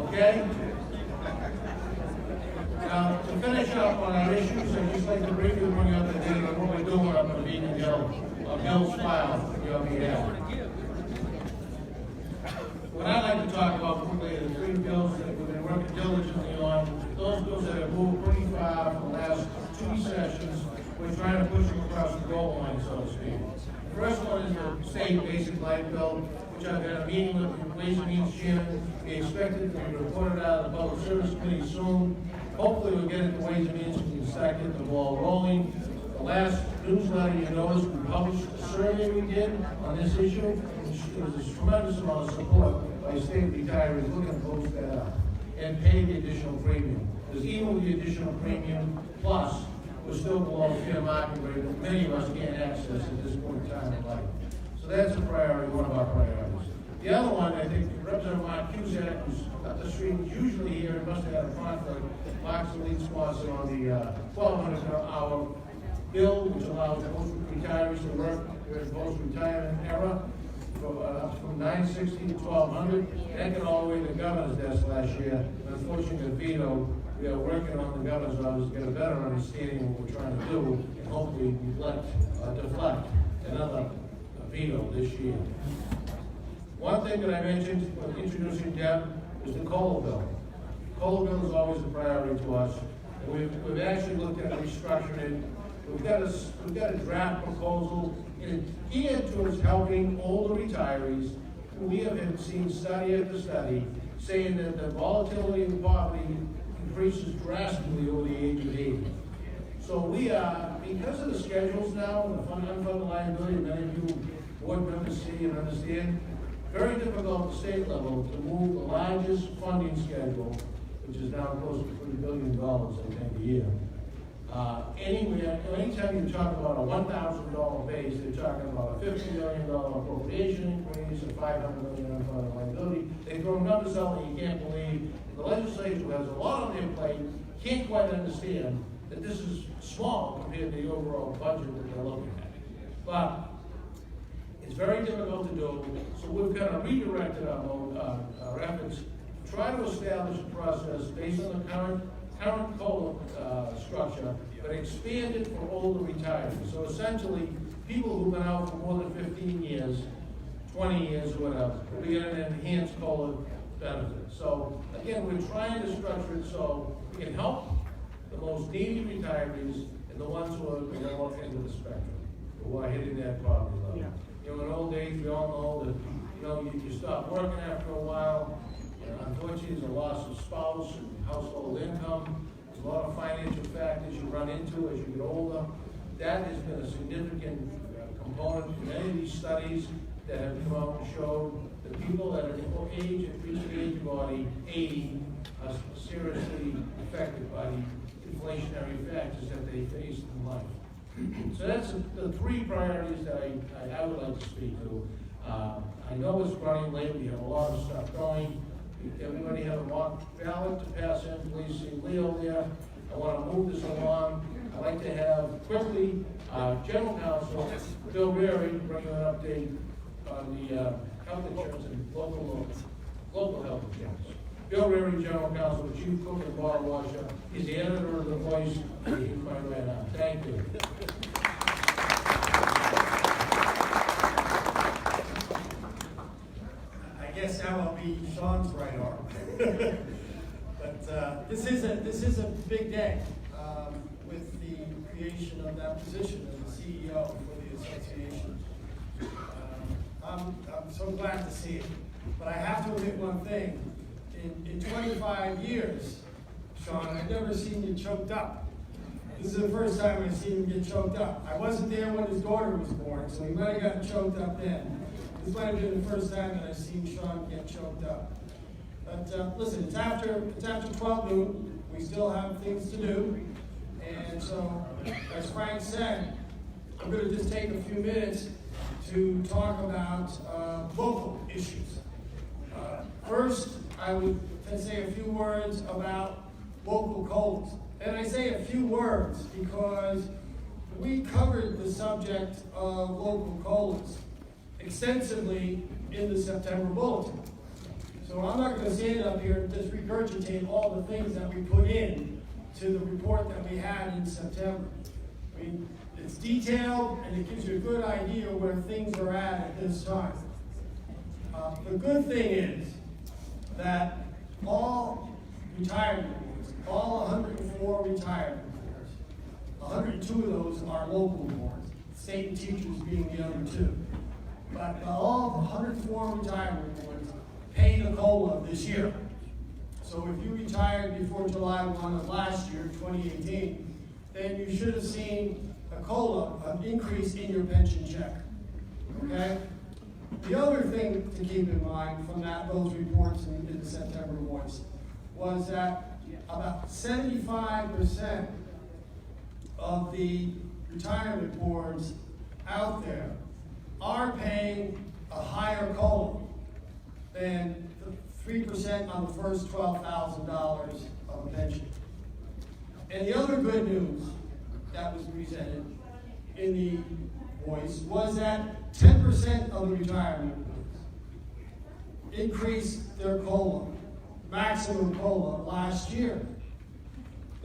Okay? Now, to finish up on our issues, I'd just like to briefly bring up the date of what we're doing up on Beacon Hill, Bill's file on your behalf. What I'd like to talk about quickly are the three bills that we've been working diligently on. Those bills that have moved pretty far from the last two sessions. We're trying to push them across the goal line, so to speak. The first one is the state basic light bill, which I've had a meeting with the Ways and Means Chairman. We expect it to be reported out of the Public Service Committee soon. Hopefully we'll get it to Ways and Means and we can start getting the ball rolling. The last newsletter, you noticed, we published a survey we did on this issue, which was a tremendous amount of support by state retirees looking to post that up and pay the additional premium. Because even with the additional premium plus, we're still below fair market rate that many of us can't access at this point in time in life. So that's a priority, one of our priorities. The other one, I think, Representative Mark Cusack, who's up the street, usually here, and must have had a conflict. Mark's the lead sponsor on the $1,200 bill, which allows post-retirees to work during post-retirement era from $960 to $1,200. That got all the way to the governor's desk last year. Unfortunately, the veto. We are working on the governor's office to get a better understanding of what we're trying to do, and hopefully deflect another veto this year. One thing that I mentioned when introducing Deb is the COLA bill. The COLA bill is always a priority to us. We've actually looked at restructuring it. We've got a draft proposal geared towards helping older retirees who we have seen study after study saying that the volatility in poverty increases drastically over the age of 80. So we are, because of the schedules now, and the unfunded liability, many of you board members see and understand, very difficult at the state level to move the largest funding schedule, which is now close to $3 billion, I think, a year. Anytime you talk about a $1,000 base, they're talking about a $50 million appropriation increase, a $500 million unfunded liability. They throw numbers out that you can't believe. The legislature who has a lot on their plate can't quite understand that this is small compared to the overall budget that they're looking at. But it's very difficult to do, so we've kind of redirected our efforts to try to establish a process based on the current COLA structure, but expanded for older retirees. So essentially, people who've been out for more than 15 years, 20 years or whatever, will be getting an enhanced COLA benefit. So again, we're trying to structure it so we can help the most needy retirees and the ones who are the lower end of the spectrum, who are hitting that poverty level. Yeah. You know, in old age, we all know that, you know, you stop working after a while. Unfortunately, there's a loss of spouse and household income. There's a lot of financial factors you run into as you get older. That has been a significant component in many of these studies that have come out and showed that people at an age, at reaching the age of 80, are seriously affected by the inflationary factors that they face in life. So that's the three priorities that I would like to speak to. I know it's running late, we have a lot of stuff going. Everybody have a mock ballot to pass in, please see Leo there. I want to move this along. I'd like to have quickly, General Counsel Bill Berry bring you an update on the health insurance and local health insurance. Bill Berry, General Counsel, Chief Cook and Bar Washer. He's the editor of The Voice. He's my right now. Thank you. I guess now I'll be Sean's right arm. But this is a big day with the creation of that position of the CEO for the association. I'm so glad to see it. But I have to admit one thing. In 25 years, Sean, I've never seen you choked up. This is the first time I've seen him get choked up. I wasn't there when his daughter was born, so he might have gotten choked up then. This might have been the first time that I've seen Sean get choked up. But listen, it's after 12 noon. We still have things to do. And so, as Frank said, I'm going to just take a few minutes to talk about local issues. First, I would say a few words about local COLAs. And I say a few words because we covered the subject of local COLAs extensively in the September bulletin. So I'm not going to stand up here and just regurgitate all the things that we put in to the report that we had in September. I mean, it's detailed and it gives you a good idea where things are at this time. The good thing is that all retirement boards, all 104 retirement boards, 102 of those are local boards, state and teachers being the other two. But all 104 retirement boards paid a COLA this year. So if you retired before July 1 of last year, 2018, then you should have seen a COLA, an increase in your pension check. Okay? The other thing to keep in mind from those reports in the September was that about 75% of the retirement boards out there are paying a higher COLA than the 3% on the first $12,000 of a pension. And the other good news that was presented in the Voice was that 10% of the retirement boards increased their COLA, maximum COLA, last year.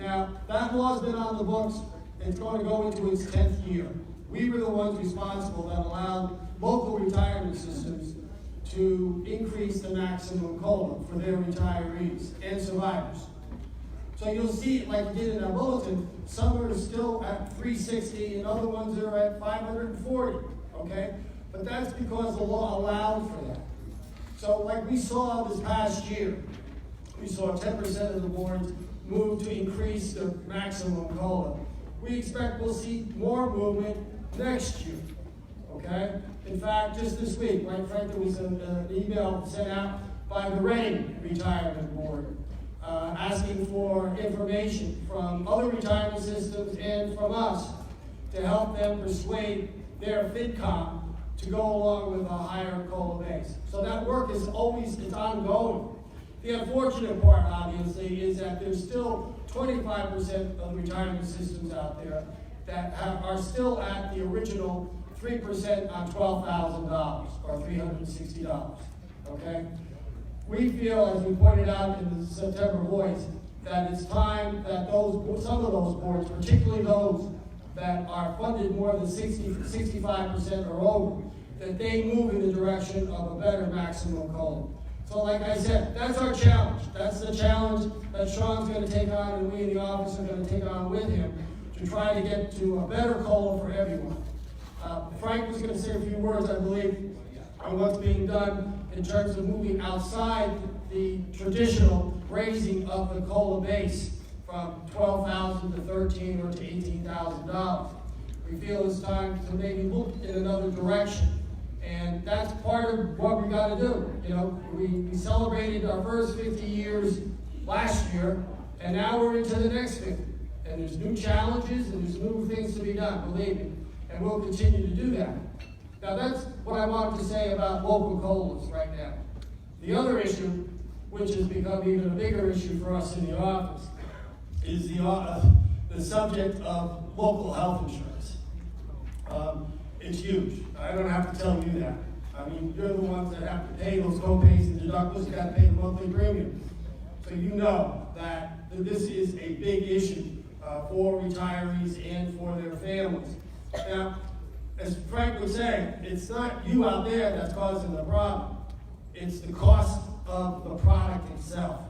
Now, that law's been on the books. It's going to go into its 10th year. We were the ones responsible that allowed local retirement systems to increase the maximum COLA for their retirees and survivors. So you'll see, like you did in our bulletin, some are still at 360 and other ones are at 540, okay? But that's because the law allowed for that. So like we saw this past year, we saw 10% of the boards move to increase the maximum COLA. We expect we'll see more movement next year, okay? In fact, just this week, right, Frank, there was an email sent out by the Reading Retirement Board asking for information from other retirement systems and from us to help them persuade their FinCom to go along with a higher COLA base. So that work is it's ongoing. The unfortunate part, obviously, is that there's still 25% of retirement systems out there that are still at the original 3% on $12,000 or $360, okay? We feel, as we pointed out in the September Voice, that it's time that some of those boards, particularly those that are funded more than 65% or over, that they move in the direction of a better maximum COLA. So like I said, that's our challenge. That's the challenge that Sean's gonna take on and we in the office are gonna take on with him to try to get to a better COLA for everyone. Frank was gonna say a few words, I believe, on what's being done in terms of moving outside the traditional raising of the COLA base from $12,000 to $13,000 or to $18,000. We feel it's time to maybe look in another direction. And that's part of what we gotta do. You know, we celebrated our first 50 years last year, and now we're into the next 50. And there's new challenges and there's new things to be done, believe me. And we'll continue to do that. Now that's what I wanted to say about local COLAs right now. The other issue, which has become even a bigger issue for us in the office, is the subject of local health insurance. It's huge. I don't have to tell you that. I mean, you're the ones that have to pay those co-pays and deductibles, you gotta pay the monthly premium. So you know that this is a big issue for retirees and for their families. Now, as Frank was saying, it's not you out there that's causing the problem. It's the cost of the product itself.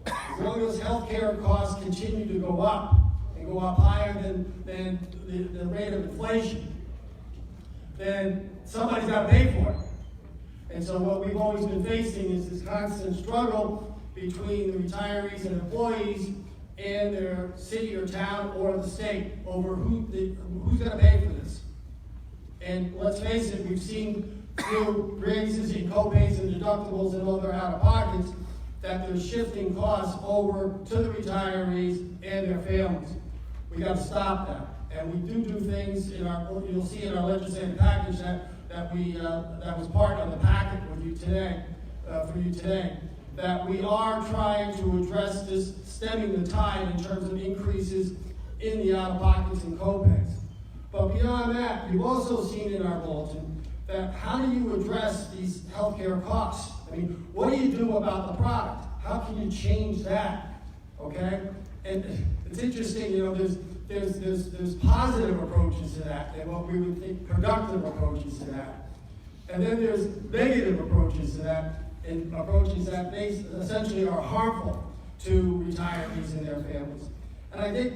As long as healthcare costs continue to go up and go up higher than the rate of inflation, then somebody's got to pay for it. And so what we've always been facing is this constant struggle between the retirees and employees and their city or town or the state over who's going to pay for this. And let's face it, we've seen through raises in co-pays and deductibles and other out-of-pockets that they're shifting costs over to the retirees and their families. We got to stop that. And we do things in you'll see in our legislative package that was part of the packet with you today, for you today, that we are trying to address this, stemming the tide in terms of increases in the out-of-pockets and co-pays. But beyond that, you've also seen in our bulletin that how do you address these healthcare costs? I mean, what do you do about the product? How can you change that? Okay? And it's interesting, you know, there's positive approaches to that and what we would think productive approaches to that. And then there's negative approaches to that and approaches that essentially are harmful to retirees and their families. And I think,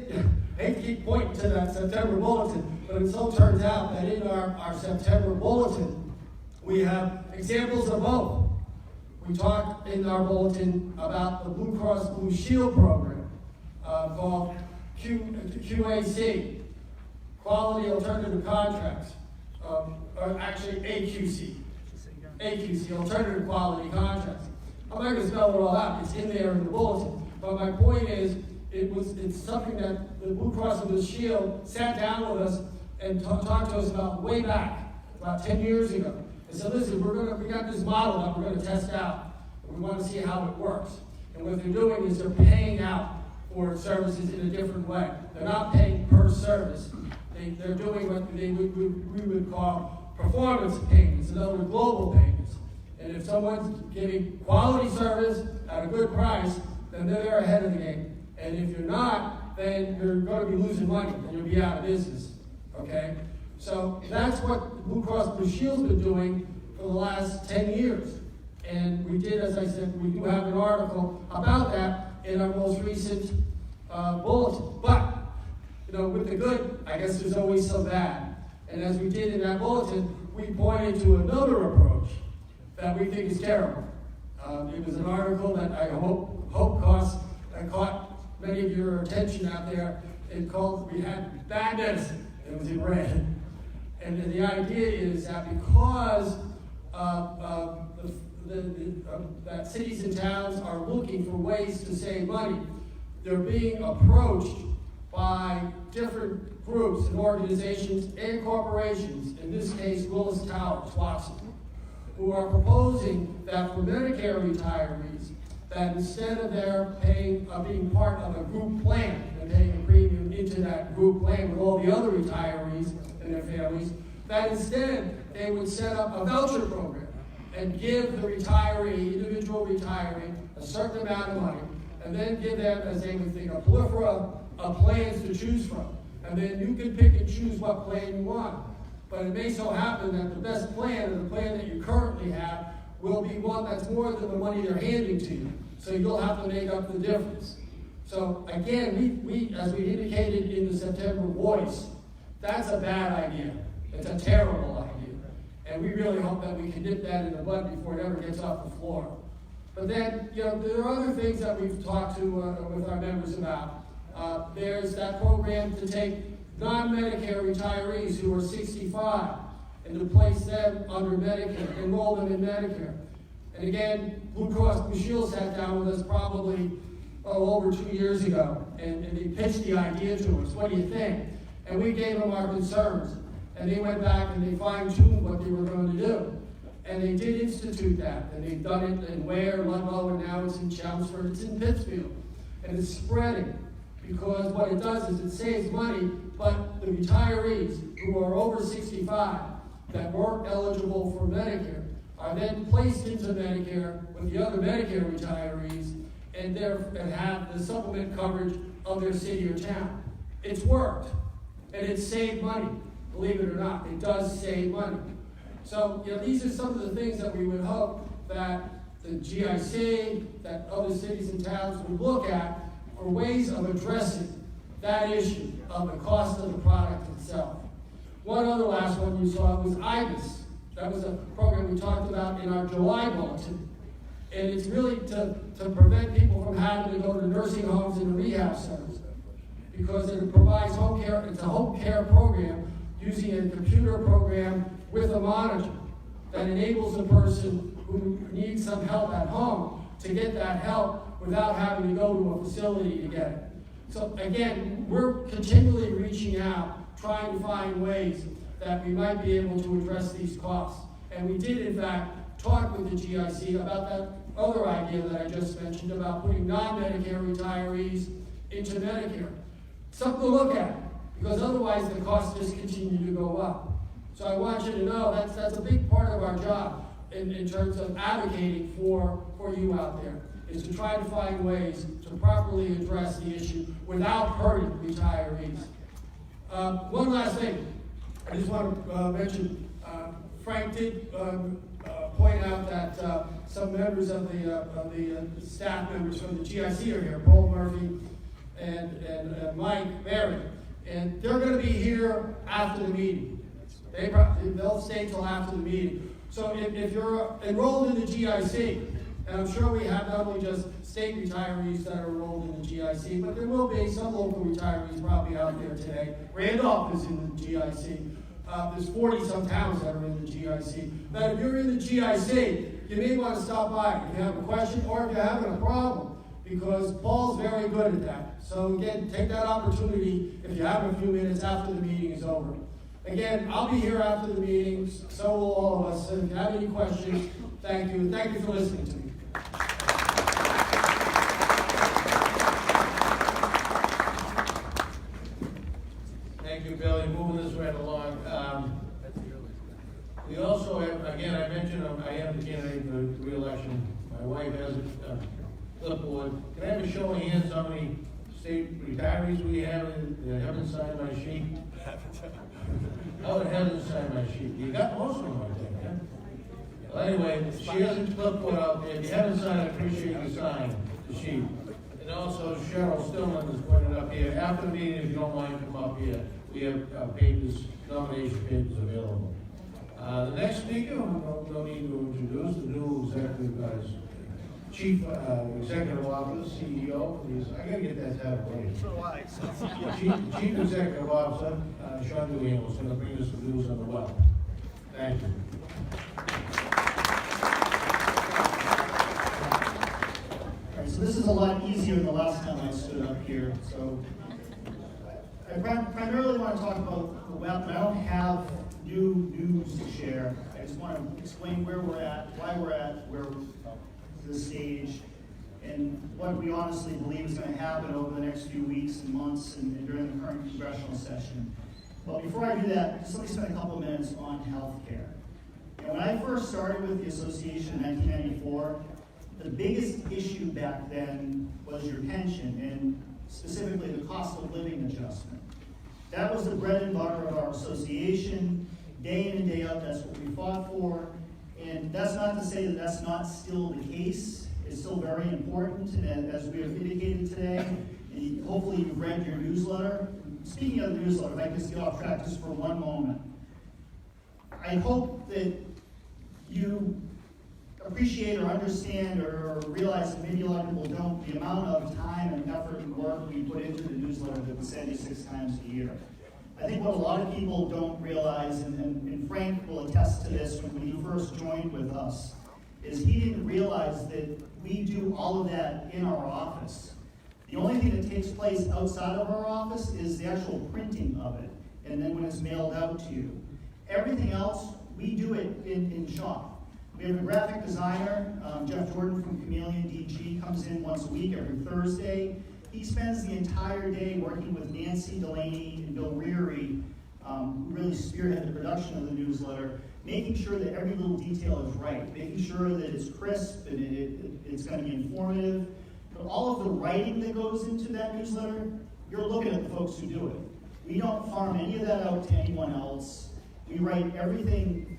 I hate to keep pointing to that September bulletin, but it so turns out that in our September bulletin, we have examples of both. We talk in our bulletin about the Blue Cross Blue Shield program called QAC, Quality Alternative Contracts, or actually AQC, Alternative Quality Contracts. I'm not going to spell it all out, it's in there in the bulletin. But my point is, it's something that the Blue Cross and Blue Shield sat down with us and talked to us about way back, about 10 years ago. And said, listen, we got this model that we're going to test out. And we want to see how it works. And what they're doing is they're paying out for services in a different way. They're not paying per service. They're doing what we would call performance payments, in other words, global payments. And if someone's giving quality service at a good price, then they're ahead of the game. And if you're not, then you're going to be losing money and you'll be out of business. Okay? So that's what Blue Cross Blue Shield's been doing for the last 10 years. And we did, as I said, we do have an article about that in our most recent bulletin. But, you know, with the good, I guess there's always some bad. And as we did in that bulletin, we pointed to another approach that we think is terrible. It was an article that I hope caught many of your attention out there. It called, we had bad medicine. It was in red. And the idea is that because that cities and towns are looking for ways to save money, they're being approached by different groups and organizations and corporations, in this case Willis Towers Watson, who are proposing that for Medicare retirees, that instead of their being part of a group plan and paying a premium into that group plan with all the other retirees and their families, that instead they would set up a voucher program and give the retiree, individual retiree, a certain amount of money, and then give them, as they would think, a plethora of plans to choose from. And then you can pick and choose what plan you want. But it may so happen that the best plan, or the plan that you currently have, will be one that's more than the money they're handing to you. So you'll have to make up the difference. So again, we as we indicated in the September voice, that's a bad idea. It's a terrible idea. And we really hope that we can nip that in the bud before it ever gets off the floor. But then, there are other things that we've talked to with our members about. There's that program to take non-Medicare retirees who are 65 and to place them under Medicare, enroll them in Medicare. And again, Blue Cross Blue Shield sat down with us probably over 2 years ago, and they pitched the idea to us. What do you think? And we gave them our concerns. And they went back and they fine-tuned what they were going to do. And they did institute that. And they've done it in Ware, Ludlow, and now it's in Chelmsford, it's in Pittsfield. And it's spreading. Because what it does is it saves money, but the retirees who are over 65 that weren't eligible for Medicare are then placed into Medicare with the other Medicare retirees and have the supplement coverage of their city or town. It's worked, and it's saved money. Believe it or not, it does save money. So, these are some of the things that we would hope that the GIC, that other cities and towns would look at for ways of addressing that issue of the cost of the product itself. One other last one you saw was IBIS. That was a program we talked about in our July bulletin. And it's really to prevent people from having to go to nursing homes and rehab centers. Because it provides home care, it's a home care program using a computer program with a monitor that enables a person who needs some help at home to get that help without having to go to a facility to get it. So again, we're continually reaching out, trying to find ways that we might be able to address these costs. And we did, in fact, talk with the GIC about that other idea that I just mentioned about putting non-Medicare retirees into Medicare. Something to look at, because otherwise the costs just continue to go up. So I want you to know that's a big part of our job in terms of advocating for you out there, is to try to find ways to properly address the issue without hurting retirees. One last thing, I just want to mention, Frank did point out that some members of the staff members from the GIC are here, Paul Murphy and Mike Berry, and they're going to be here after the meeting. They'll stay till after the meeting. So if you're enrolled in the GIC, and I'm sure we have not only just state retirees that are enrolled in the GIC, but there will be some local retirees probably out there today. Randolph is in the GIC. There's 40-some towns that are in the GIC. Now, if you're in the GIC, you may want to stop by if you have a question or if you're having a problem, because Paul's very good at that. So again, take that opportunity if you have a few minutes after the meeting is over. Again, I'll be here after the meeting, so will all of us. So if you have any questions, thank you. And thank you for listening to me. Thank you, Billy. Moving this right along. We also have, again, I mentioned I am the candidate for re-election. My wife has a clipboard. Can I have a show of hands how many state retirees we have that haven't signed my sheet? Oh, it hasn't signed my sheet. You got most of them, I think, yeah? Well, anyway, she has a clipboard out there. If you haven't signed, I appreciate you signing the sheet. And also, Cheryl Stillman has pointed up here. After the meeting, if you don't mind, come up here. We have papers, nomination papers available. The next speaker, no need to introduce, the new executive Chief Executive Officer, CEO. I gotta get that title right. Chief Executive Officer, Sean Dewey, is going to bring us some news on the well. Thank you. All right, so this is a lot easier than the last time I stood up here. So I primarily want to talk about the web, but I don't have new news to share. I just want to explain where we're at, why we're at where this stage, and what we honestly believe is going to happen over the next few weeks and months and during the current congressional session. But before I do that, just let me spend a couple of minutes on healthcare. When I first started with the association in 1994, the biggest issue back then was your pension, and specifically the cost of living adjustment. That was the bread and butter of our association. Day in and day out, that's what we fought for. And that's not to say that that's not still the case. It's still very important, and as we have indicated today, and hopefully you've read your newsletter. Speaking of the newsletter, if I can just get off track just for one moment. I hope that you appreciate or understand or realize that maybe a lot of people don't, the amount of time and effort and work we put into the newsletter that we send you 6 times a year. I think what a lot of people don't realize, and Frank will attest to this when he first joined with us, is he didn't realize that we do all of that in our office. The only thing that takes place outside of our office is the actual printing of it, and then when it's mailed out to you. Everything else, we do it in shop. We have a graphic designer, Jeff Jordan from Chameleon DG, comes in once a week, every Thursday. He spends the entire day working with Nancy Delaney and Bill Reary, who really spearhead the production of the newsletter, making sure that every little detail is right, making sure that it's crisp and it's going to be informative. But all of the writing that goes into that newsletter, you're looking at the folks who do it. We don't farm any of that out to anyone else. We write everything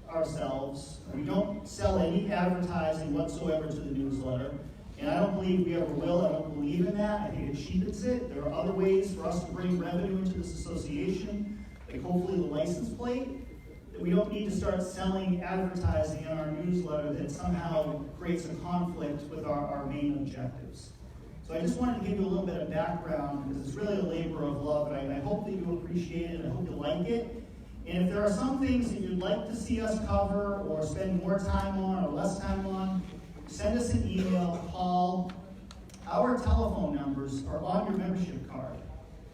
ourselves. We don't sell any advertising whatsoever to the newsletter. And I don't believe we ever will. I don't believe in that. I think it cheapens it. There are other ways for us to bring revenue into this association, like hopefully the license plate. That we don't need to start selling advertising in our newsletter that somehow creates a conflict with our main objectives. So I just wanted to give you a little bit of background because it's really a labor of love, and I hope that you appreciate it. I hope you like it. And if there are some things that you'd like to see us cover or spend more time on or less time on, send us an email, call. Our telephone numbers are on your membership card.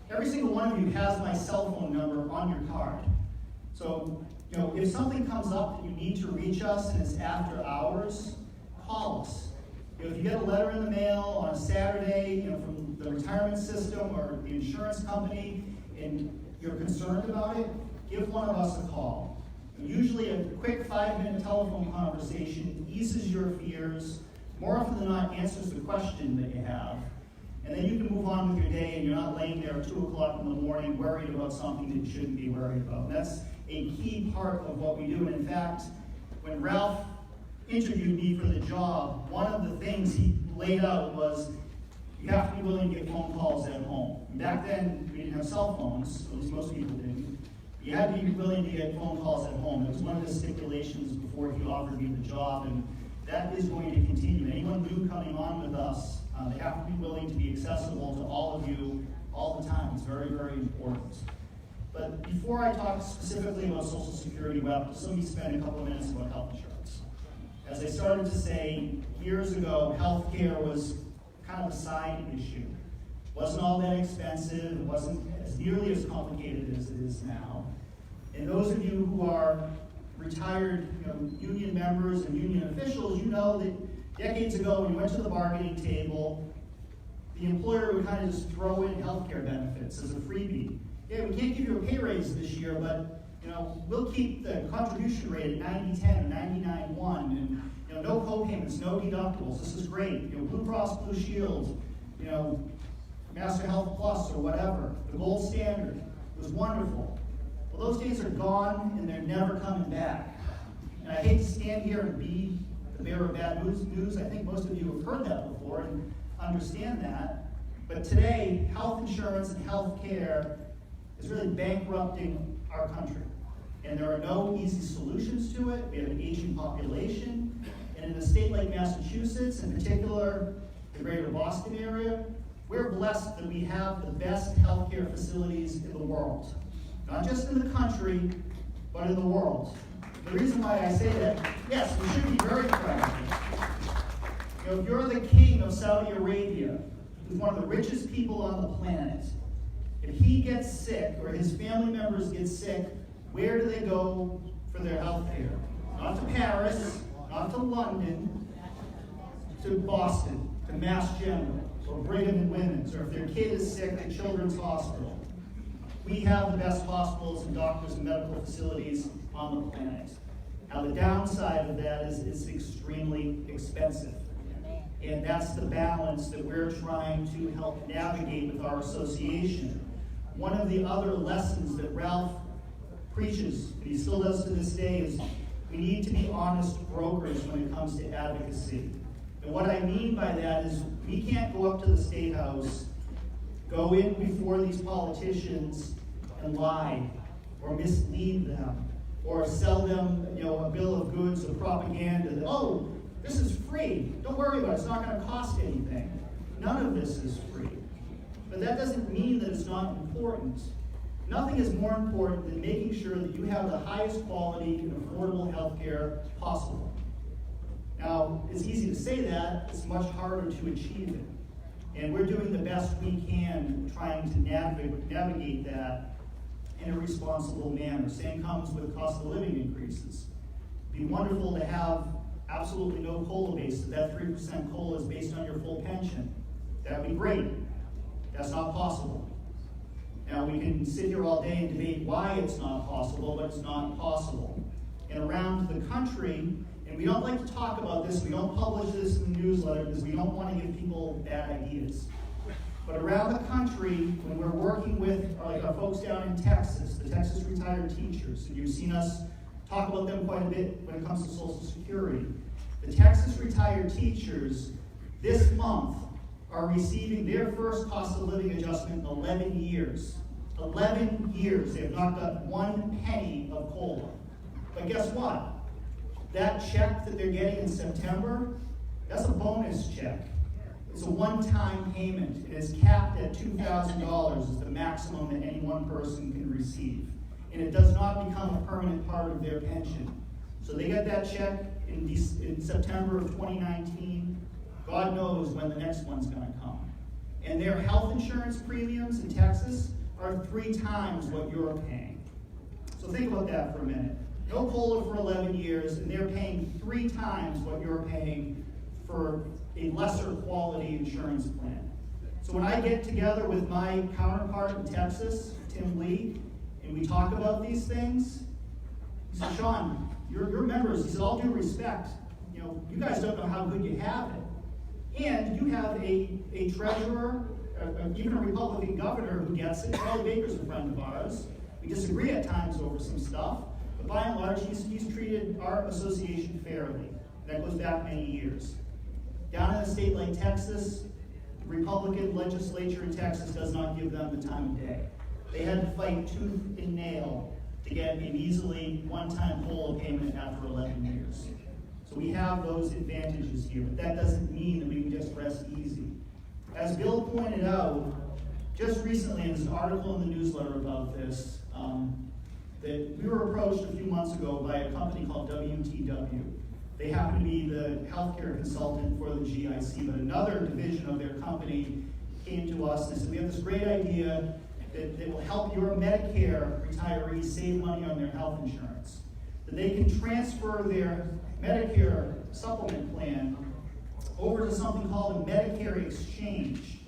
Every single one of you has my cell phone number on your card. So, if something comes up that you need to reach us and it's after hours, call us. If you get a letter in the mail on a Saturday, from the retirement system or the insurance company, and you're concerned about it, give one of us a call. Usually a quick 5-minute telephone conversation eases your fears, more often than not answers the question that you have, and then you can move on with your day and you're not laying there at 2 o'clock in the morning worried about something that you shouldn't be worried about. And that's a key part of what we do. And in fact, when Ralph interviewed me for the job, one of the things he laid out was you have to be willing to get phone calls at home. And back then, we didn't have cell phones, at least most people didn't. You had to be willing to get phone calls at home. It was one of the stipulations before he offered me the job, and that is going to continue. Anyone new coming on with us, they have to be willing to be accessible to all of you all the time. It's very, very important. But before I talk specifically about Social Security, let me spend a couple of minutes about health insurance. As I started to say, years ago, health care was kind of a side issue. It wasn't all that expensive. It wasn't as nearly as complicated as it is now. And those of you who are retired union members and union officials, you know that decades ago when you went to the bargaining table, the employer would kind of just throw in healthcare benefits as a freebie. Yeah, we can't give you a pay raise this year, but we'll keep the contribution rate at 90-10 or 99-1, and no co-payments, no deductibles. This is great. Blue Cross Blue Shield, Master Health Plus or whatever, the gold standard. It was wonderful. Well, those days are gone and they're never coming back. And I hate to stand here and be the bearer of bad news. I think most of you have heard that before and understand that. But today, health insurance and health care is really bankrupting our country. And there are no easy solutions to it. We have an aging population. And in a state like Massachusetts, in particular, the greater Boston area, we're blessed that we have the best healthcare facilities in the world. Not just in the country, but in the world. The reason why I say that, yes, we should be very proud. If you're the king of Saudi Arabia, who's one of the richest people on the planet, if he gets sick or his family members get sick, where do they go for their health care? Not to Paris, not to London, to Boston, to Mass General, or Brigham and Women's, or if their kid is sick, to Children's Hospital. we have the best hospitals and doctors and medical facilities on the planet. Now, the downside of that is it's extremely expensive. And that's the balance that we're trying to help navigate with our association. One of the other lessons that Ralph preaches, and he still does to this day, is we need to be honest brokers when it comes to advocacy. And what I mean by that is we can't go up to the State House, go in before these politicians and lie or mislead them or sell them, a bill of goods or propaganda that, oh, this is free. Don't worry about it. It's not going to cost anything. None of this is free. But that doesn't mean that it's not important. Nothing is more important than making sure that you have the highest quality and affordable health care possible. Now, it's easy to say that. It's much harder to achieve it. And we're doing the best we can trying to navigate that in a responsible manner. Same comes with cost of living increases. It'd be wonderful to have absolutely no COLA base, that 3% COLA is based on your full pension. That'd be great. That's not possible. Now, we can sit here all day and debate why it's not possible, but it's not possible. And around the country, and we don't like to talk about this, we don't publish this in the newsletter because we don't want to give people bad ideas. But around the country, when we're working with our folks down in Texas, the Texas retired teachers, and you've seen us talk about them quite a bit when it comes to Social Security. The Texas retired teachers this month are receiving their first cost of living adjustment in 11 years. 11 years. They have not got 1 penny of COLA. But guess what? That check that they're getting in September, that's a bonus check. It's a one-time payment. It is capped at $2,000 is the maximum that any one person can receive. And it does not become a permanent part of their pension. So they get that check in September of 2019. God knows when the next one's going to come. And their health insurance premiums in Texas are 3 times what you're paying. So think about that for a minute. No COLA for 11 years, and they're paying 3 times what you're paying for a lesser quality insurance plan. So when I get together with my counterpart in Texas, Tim Lee, and we talk about these things, he said, Sean, your members, he said, all due respect, you guys don't know how good you have it. And you have a treasurer, even a Republican governor who gets it. Charlie Baker's a friend of ours. We disagree at times over some stuff, but by and large, he's treated our association fairly. That goes back many years. Down in a state like Texas, the Republican legislature in Texas does not give them the time of day. They had to fight tooth and nail to get a measly one-time COLA payment after 11 years. So we have those advantages here, but that doesn't mean that we can just rest easy. As Bill pointed out, just recently, and there's an article in the newsletter about this, that we were approached a few months ago by a company called WTW. They happen to be the healthcare consultant for the GIC, but another division of their company came to us and said, we have this great idea that will help your Medicare retirees save money on their health insurance. That they can transfer their Medicare supplement plan over to something called a Medicare exchange.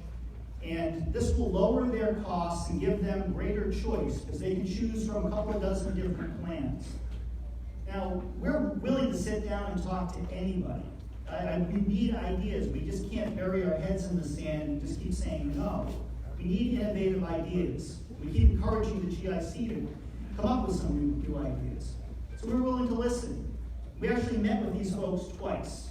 And this will lower their costs and give them greater choice because they can choose from a couple of dozen different plans. Now, we're willing to sit down and talk to anybody. We need ideas. We just can't bury our heads in the sand and just keep saying no. We need innovative ideas. We keep encouraging the GIC to come up with some new ideas. So we're willing to listen. We actually met with these folks twice.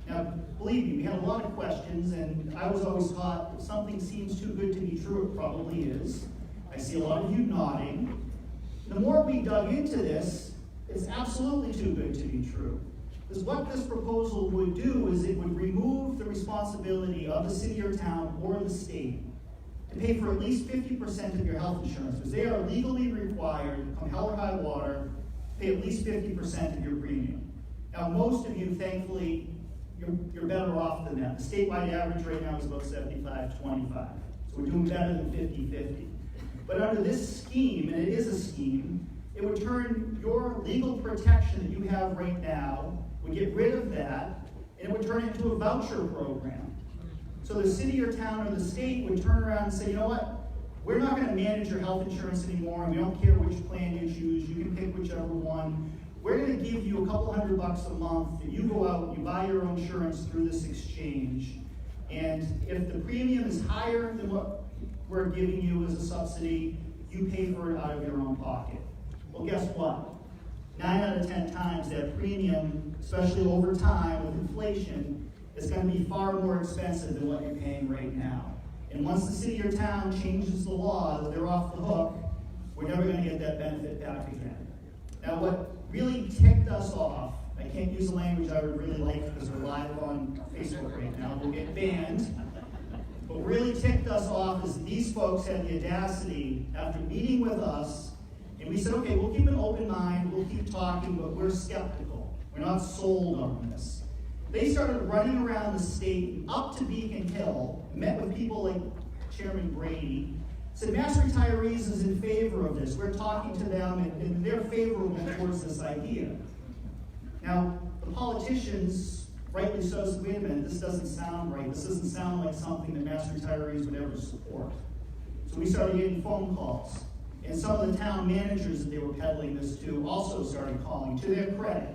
Now, believe me, we had a lot of questions, and I was always taught if something seems too good to be true, it probably is. I see a lot of you nodding. The more we dug into this, it's absolutely too good to be true. Because what this proposal would do is it would remove the responsibility of the city or town or the state to pay for at least 50% of your health insurance, because they are legally required, come hell or high water, to pay at least 50% of your premium. Now, most of you, thankfully, you're better off than that. The statewide average right now is about 75-25. So we're doing better than 50-50. But under this scheme, and it is a scheme, it would turn your legal protection that you have right now, would get rid of that, and it would turn it into a voucher program. So the city or town or the state would turn around and say, you know what, we're not gonna manage your health insurance anymore, and we don't care which plan you choose, you can pick whichever one. We're gonna give you a couple $100 a month that you go out, you buy your own insurance through this exchange. And if the premium is higher than what we're giving you as a subsidy, you pay for it out of your own pocket. Well, guess what? 9 out of 10 times that premium, especially over time with inflation, is going to be far more expensive than what you're paying right now. And once the city or town changes the law that they're off the hook, we're never going to get that benefit back again. Now, what really ticked us off, I can't use the language I would really like because we're live on Facebook right now, we'll get banned. But what really ticked us off is these folks had the audacity, after meeting with us, and we said, okay, we'll keep an open mind, we'll keep talking, but we're skeptical. We're not sold on this. They started running around the state, up to Beacon Hill, met with people like Chairman Brady, said Mass Retirees is in favor of this. We're talking to them, and they're favorable towards this idea. Now, the politicians, rightly so, said, wait a minute, this doesn't sound right. This doesn't sound like something that Mass Retirees would ever support. So we started getting phone calls. And some of the town managers that they were peddling this to also started calling, to their credit.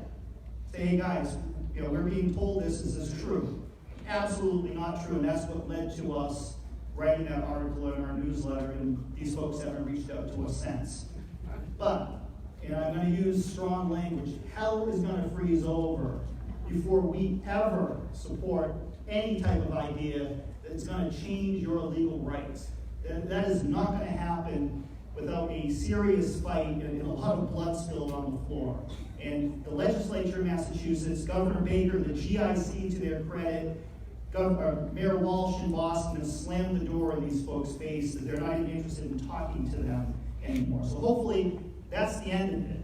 Say, hey guys, we're being told this. Is this true? Absolutely not true, and that's what led to us writing that article in our newsletter, and these folks haven't reached out to us since. But, and I'm going to use strong language, hell is going to freeze over before we ever support any type of idea that's going to change your legal rights. That is not going to happen without a serious fight and a lot of blood spilled on the floor. And the legislature in Massachusetts, Governor Baker, the GIC to their credit, Mayor Walsh in Boston has slammed the door in these folks' face that they're not even interested in talking to them anymore. So hopefully that's the end of it.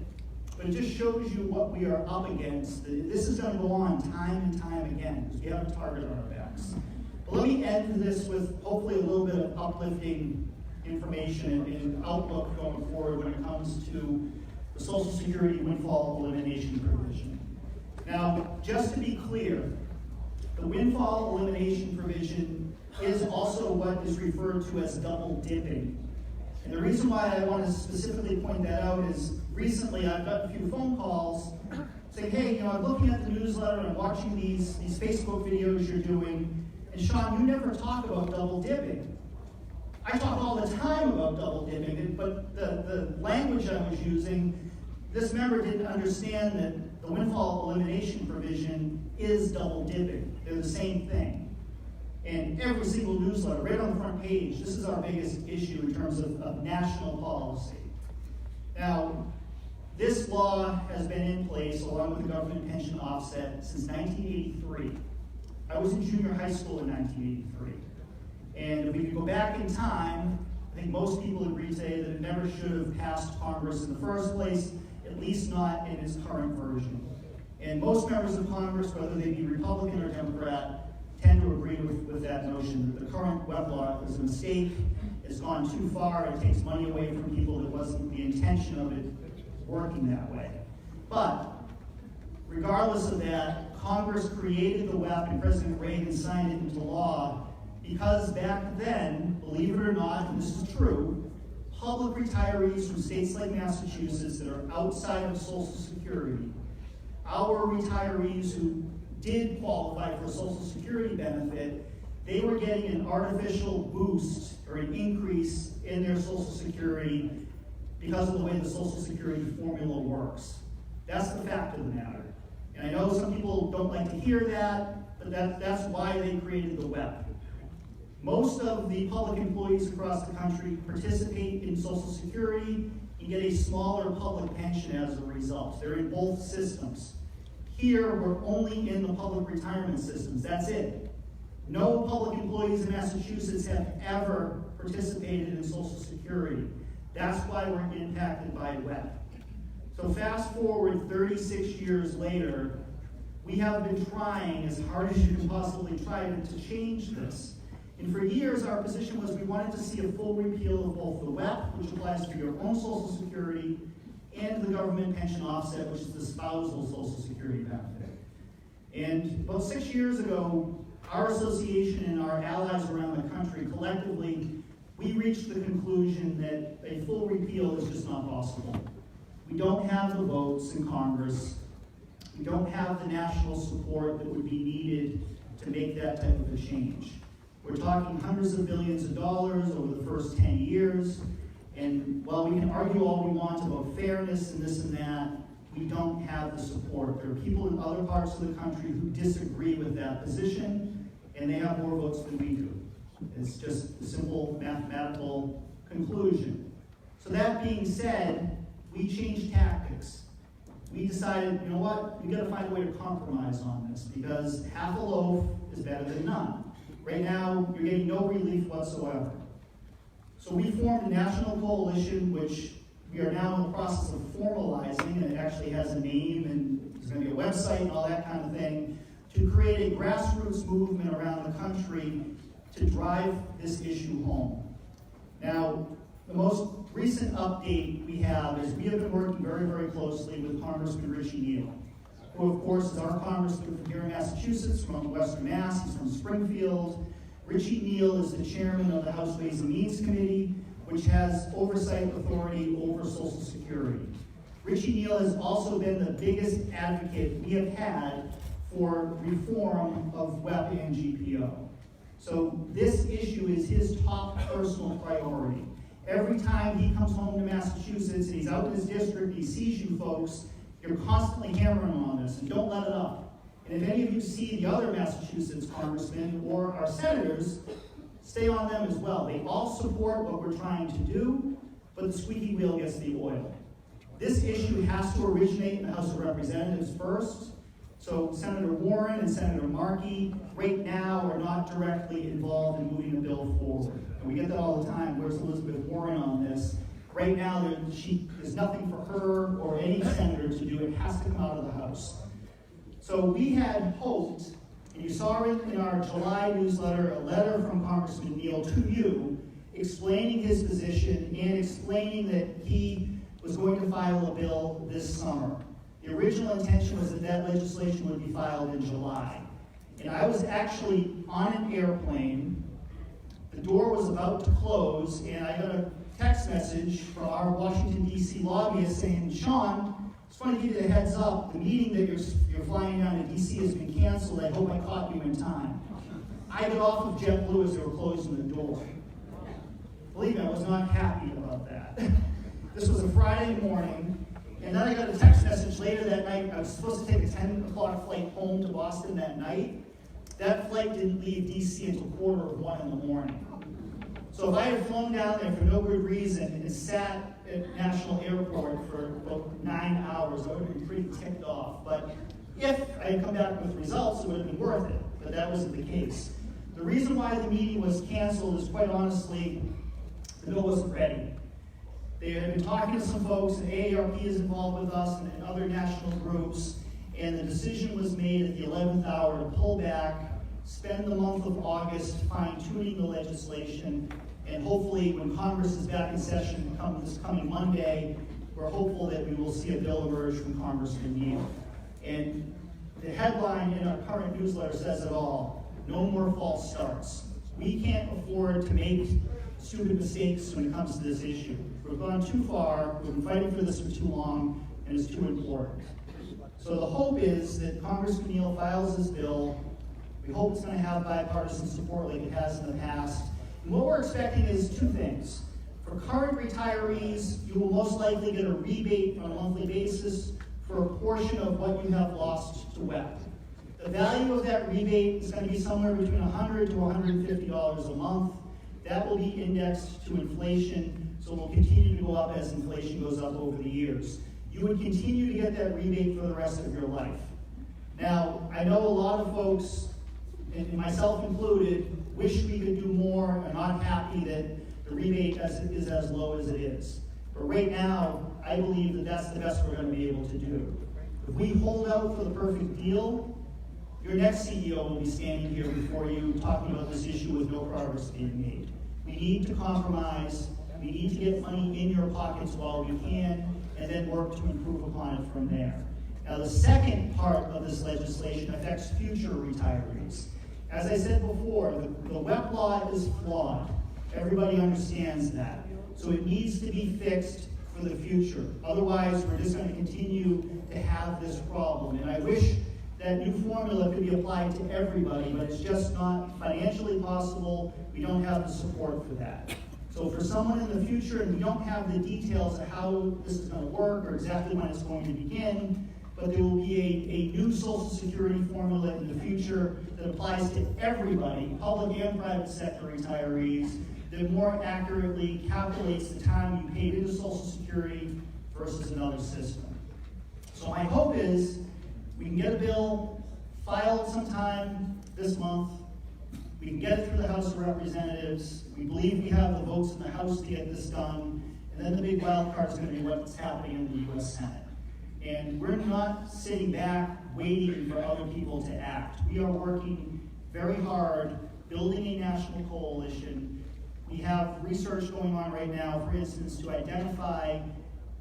But it just shows you what we are up against. This is going to go on time and time again because we have a target on our backs. But let me end this with hopefully a little bit of uplifting information and outlook going forward when it comes to the Social Security windfall elimination provision. Now, just to be clear, the windfall elimination provision is also what is referred to as double dipping. And the reason why I want to specifically point that out is recently I've got a few phone calls saying, hey, I'm looking at the newsletter and I'm watching these Facebook videos you're doing, and Sean, you never talk about double dipping. I talk all the time about double dipping, but the language I was using, this member didn't understand that the windfall elimination provision is double dipping. They're the same thing. And every single newsletter, right on the front page, this is our biggest issue in terms of national policy. Now, this law has been in place along with the government pension offset since 1983. I was in junior high school in 1983. And if we could go back in time, I think most people agree today that it never should have passed Congress in the first place, at least not in its current version. And most members of Congress, whether they be Republican or Democrat, tend to agree with that notion that the current web law is a mistake, it's gone too far, it takes money away from people, that wasn't the intention of it working that way. But regardless of that, Congress created the WEP and President Reagan signed it into law because back then, believe it or not, and this is true, public retirees from states like Massachusetts that are outside of Social Security, our retirees who did qualify for a Social Security benefit, they were getting an artificial boost or an increase in their Social Security because of the way the Social Security formula works. That's the fact of the matter. And I know some people don't like to hear that, but that's why they created the WEP. Most of the public employees across the country participate in Social Security and get a smaller public pension as a result. They're in both systems. Here, we're only in the public retirement systems. That's it. No public employees in Massachusetts have ever participated in Social Security. That's why we're impacted by WEP. So fast forward 36 years later, we have been trying as hard as you can possibly try to change this. And for years, our position was we wanted to see a full repeal of both the WEP, which applies to your own Social Security, and the government pension offset, which is the spousal Social Security benefit. And about 6 years ago, our association and our allies around the country collectively, we reached the conclusion that a full repeal is just not possible. We don't have the votes in Congress. We don't have the national support that would be needed to make that type of a change. We're talking hundreds of billions of dollars over the first 10 years, and while we can argue all we want about fairness and this and that, we don't have the support. There are people in other parts of the country who disagree with that position, and they have more votes than we do. It's just a simple mathematical conclusion. So that being said, we changed tactics. We decided, you know what, we gotta find a way to compromise on this, because half a loaf is better than none. Right now, you're getting no relief whatsoever. So we formed a national coalition, which we are now in the process of formalizing, and it actually has a name, and there's gonna be a website and all that kind of thing, to create a grassroots movement around the country to drive this issue home. Now, the most recent update we have is we have been working very, very closely with Congressman Richie Neal, who of course is our congressman from here in Massachusetts, from Western Mass, he's from Springfield. Richie Neal is the chairman of the House Ways and Means Committee, which has oversight authority over Social Security. Richie Neal has also been the biggest advocate we have had for reform of WEP and GPO. So this issue is his top personal priority. Every time he comes home to Massachusetts and he's out in his district and he sees you folks, you're constantly hammering on this, and don't let it up. And if any of you see the other Massachusetts congressmen or our senators, stay on them as well. They all support what we're trying to do, but the squeaky wheel gets the oil. This issue has to originate in the House of Representatives first. So Senator Warren and Senator Markey right now are not directly involved in moving the bill forward. And we get that all the time. Where's Elizabeth Warren on this? Right now, there's nothing for her or any senator to do. It has to come out of the House. So we had hoped, and you saw it in our July newsletter, a letter from Congressman Neal to you, explaining his position and explaining that he was going to file a bill this summer. The original intention was that that legislation would be filed in July. And I was actually on an airplane. The door was about to close, and I got a text message from our Washington, D.C. lobbyist saying, Sean, just want to give you a heads up. The meeting that you're flying down to D.C. has been canceled. I hope I caught you in time. I got off of JetBlue as they were closing the door. Believe me, I was not happy about that. This was a Friday morning. And then I got a text message later that night. I was supposed to take a 10 o'clock flight home to Boston that night. That flight didn't leave D.C. until 1:15 in the morning. So if I had flown down there for no good reason and sat at National Airport for about 9 hours, I would have been pretty ticked off. But if I had come back with results, it would have been worth it. But that wasn't the case. The reason why the meeting was canceled is, quite honestly, the bill wasn't ready. They had been talking to some folks, and AARP is involved with us and other national groups, and the decision was made at the 11th hour to pull back, spend the month of August fine-tuning the legislation, and hopefully when Congress is back in session this coming Monday, we're hopeful that we will see a bill emerge from Congressman Neal. And the headline in our current newsletter says it all: no more false starts. We can't afford to make stupid mistakes when it comes to this issue. We've gone too far, we've been fighting for this for too long, and it's too important. So the hope is that Congressman Neal files this bill. We hope it's going to have bipartisan support like it has in the past. And what we're expecting is two things. For current retirees, you will most likely get a rebate on a monthly basis for a portion of what you have lost to WEP. The value of that rebate is going to be somewhere between $100 to $150 a month. That will be indexed to inflation, so it will continue to go up as inflation goes up over the years. You would continue to get that rebate for the rest of your life. Now, I know a lot of folks, and myself included, wish we could do more and are not happy that the rebate is as low as it is. But right now, I believe that that's the best we're going to be able to do. If we hold out for the perfect deal, your next CEO will be standing here before you talking about this issue with no progress being made. We need to compromise. We need to get money in your pockets while we can, and then work to improve upon it from there. Now, the second part of this legislation affects future retirees. As I said before, the WEP law is flawed. Everybody understands that. So it needs to be fixed for the future. Otherwise, we're just gonna continue to have this problem. And I wish that new formula could be applied to everybody, but it's just not financially possible. We don't have the support for that. So for someone in the future, and we don't have the details of how this is gonna work or exactly when it's going to begin, but there will be a new Social Security formula in the future that applies to everybody, public and private sector retirees, that more accurately calculates the time you paid into Social Security versus another system. So my hope is we can get a bill filed sometime this month. We can get it through the House of Representatives. We believe we have the votes in the House to get this done. And then the big wild card is going to be what's happening in the U.S. Senate. And we're not sitting back waiting for other people to act. We are working very hard, building a national coalition. We have research going on right now, for instance, to identify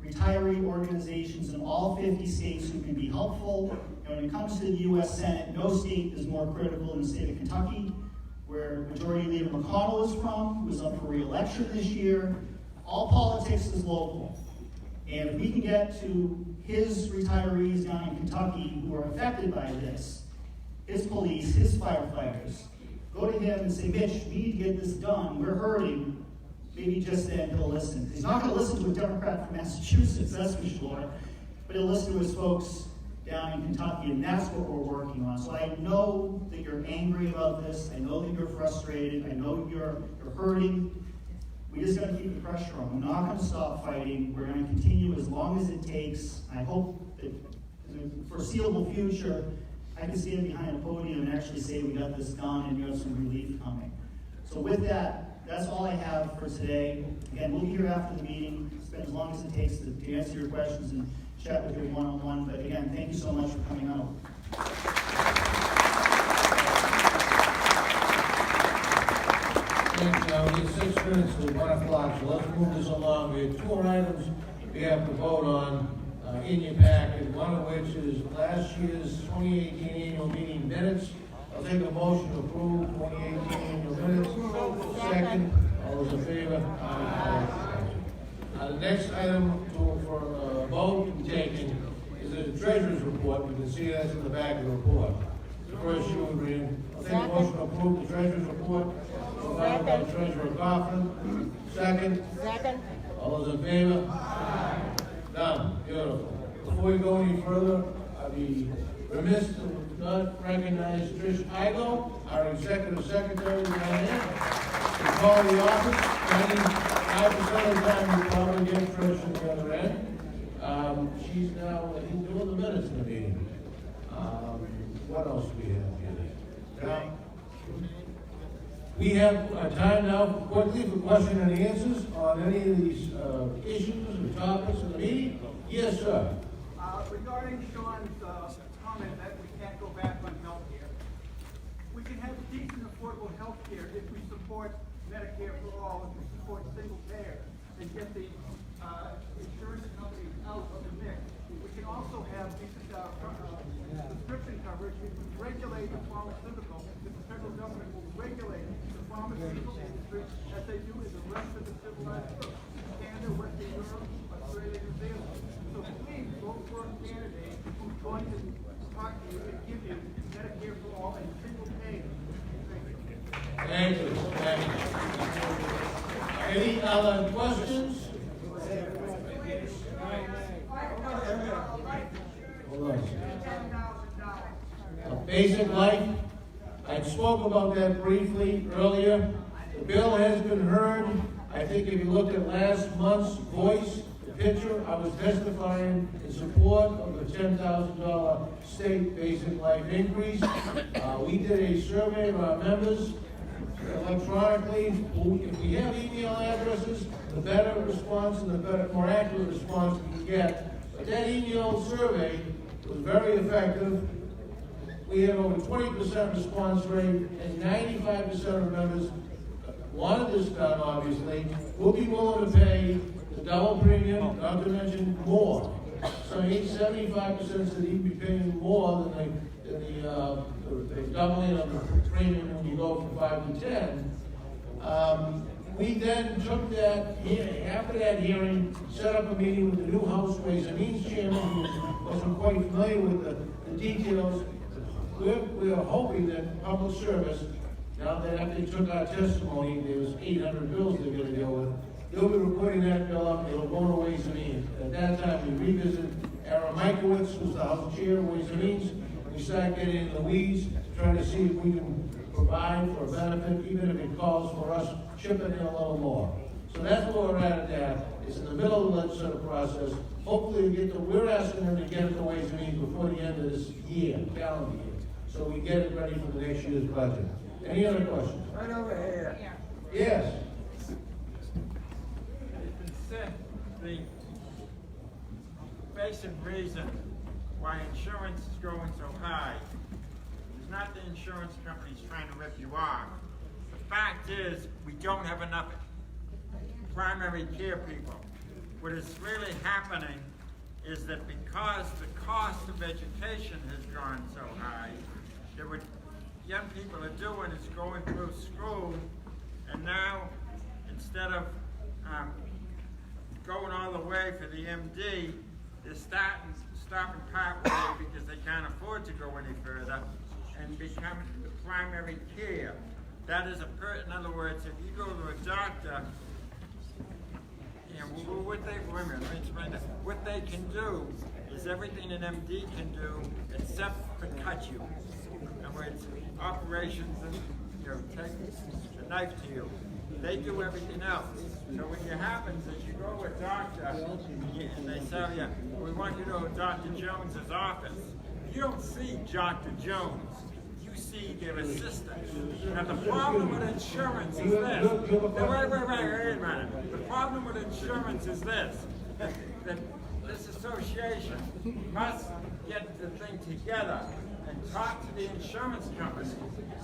retiree organizations in all 50 states who can be helpful. And when it comes to the U.S. Senate, no state is more critical than the state of Kentucky, where Majority Leader McConnell is from, who is up for re-election this year. All politics is local. And if we can get to his retirees down in Kentucky who are affected by this, his police, his firefighters, go to him and say, Mitch, we need to get this done. We're hurting. Maybe just then he'll listen. He's not going to listen to a Democrat from Massachusetts, that's for sure. But he'll listen to his folks down in Kentucky, and that's what we're working on. So I know that you're angry about this. I know that you're frustrated. I know you're hurting. We just got to keep the pressure on. We're not going to stop fighting. We're going to continue as long as it takes. I hope that in the foreseeable future, I can stand behind a podium and actually say we got this done and you have some relief coming. So with that, that's all I have for today. Again, we'll be here after the meeting. Spend as long as it takes to answer your questions and chat with you one-on-one. But again, thank you so much for coming out. Thank you. We have 6 minutes to 1 o'clock, so let's move this along. We have 2 items we have to vote on in your packet, one of which is last year's 2018 annual meeting minutes. I'll take a motion to approve 2018 annual minutes. Second, all those in favor? The next item for vote to be taken is the treasurer's report. You can see that's in the back of the report. The first you agree. I'll take a motion to approve the treasurer's report. Provided by Treasurer Coughlin. Second. Second. All those in favor? Done. Beautiful. Before we go any further, I'd be remiss to not recognize Trish Igo, our Executive Secretary down here. We call the office. 95% of the time we probably get Trish on the other end. She's now doing the minutes in the meeting. What else do we have here? Now, we have time now quickly for question and answers on any of these issues or topics in the meeting. Yes, sir. Regarding Sean's comment that we can't go back on health care, we can have decent, affordable health care if we support Medicare for all, if we support single payer, and get the insurance companies out of the mix. We can also have decent prescription coverage if we regulate the pharmaceutical. If the federal government will regulate the pharmaceutical industry as they do in the rest of the civilized world, Canada, Western Europe, Australia, New Zealand. So please vote for a candidate who's going to talk to you and give you Medicare for all and single payer. Thank you. Thank you. Any other questions? Hold on. Basic life. I spoke about that briefly earlier. The bill has been heard. I think if you look at last month's Voice, the picture, I was testifying in support of the $10,000 state basic life increase. We did a survey of our members electronically. If we have email addresses, the better response and the better, more accurate response we can get. But that email survey was very effective. We had over 20% response rate, and 95% of members wanted this done, obviously, will be willing to pay the double premium, not to mention more. So 75% said he'd be paying more than the doubling of the premium when you go from 5 to 10. We then took that, after that hearing, set up a meeting with the new House Ways and Means Chairman, who wasn't quite familiar with the details. We're hoping that public service, now that after they took our testimony, there was 800 bills they're gonna deal with, they'll be reporting that bill up, it'll go to Ways and Means. At that time, we revisited Aaron Mikowitz, who's the House Chair of Ways and Means. We start getting into the weeds, trying to see if we can provide for a benefit, even if it calls for us chipping in a little more. So that's where we're at that. It's in the middle of the legislative process. Hopefully we're asking them to get it to Ways and Means before the end of this year, calendar year. So we get it ready for the next year's budget. Any other questions? Right over here. Yes. It's been said, the basic reason why insurance is going so high is not the insurance companies trying to rip you off. The fact is, we don't have enough primary care people. What is really happening is that because the cost of education has gone so high, that what young people are doing is going through school, and now instead of going all the way for the MD, they're stopping partway because they can't afford to go any further and become the primary care. That is in other words, if you go to a doctor, what they can do is everything an MD can do except for cut you. In other words, operations and take the knife to you. They do everything else. So what happens is you go to a doctor and they tell you, we want you to go to Dr. Jones's office. You don't see Dr. Jones. You see their assistant. Now the problem with insurance is this. Wait a minute. The problem with insurance is this. That this association must get the thing together and talk to the insurance companies.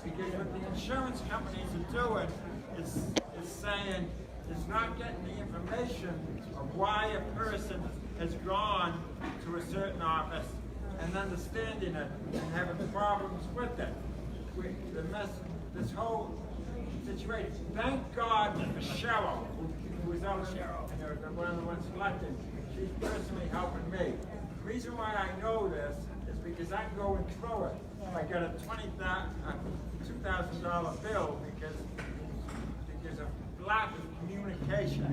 Because what the insurance companies are doing is saying, is not getting the information of why a person has gone to a certain office and understanding it and having problems with it. This whole situation. Thank God for Cheryl, who was out there, one of the ones selected. She's personally helping me. The reason why I know this is because I'm going through it. I got a $2,000 bill because of lack of communication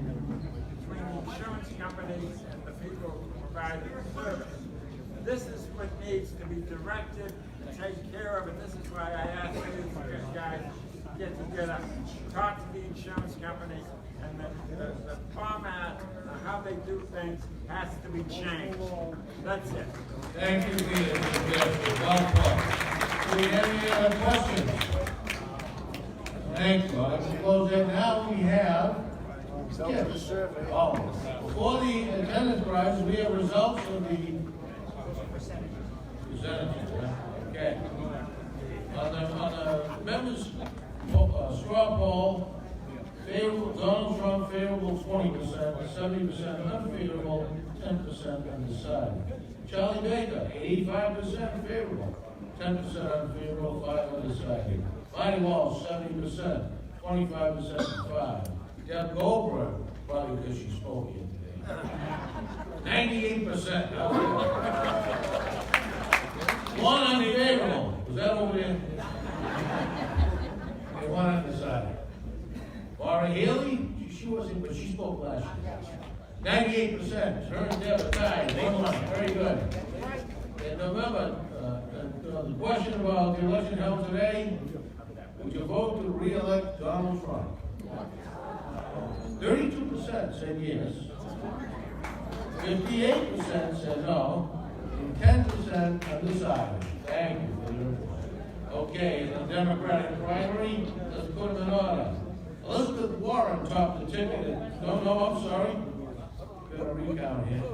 between the insurance companies and the people who provide the service. This is what needs to be directed and taken care of, and this is why I asked you guys to get together, talk to the insurance companies, and the format of how they do things has to be changed. That's it. Thank you, Peter. Well put. Do we have any other questions? Thank you. Let's close that. Now we have. Yes. For the attendance drives, we have results of the percentages. Okay. On the members' straw poll, favorable, Donald Trump favorable 20%, 70% unfavorable, 10% undecided. Charlie Baker, 85% favorable, 10% unfavorable, 5 undecided. Marty Walsh, 70%, 25% 5. Deb Goldberg, probably because she spoke here today, 98%. One unfavorable. Was that over there? Okay, one undecided. Laura Haley, she wasn't, but she spoke last year. 98%. Her and Deb are tied. 1-1. Very good. And remember, the question about the election held today, would you vote to re-elect Donald Trump? 32% said yes. 58% said no. And 10% undecided. Thank you for your report. Okay, the Democratic primary, let's put them in order. Elizabeth Warren topped the ticket. I'm sorry. Got a recount here.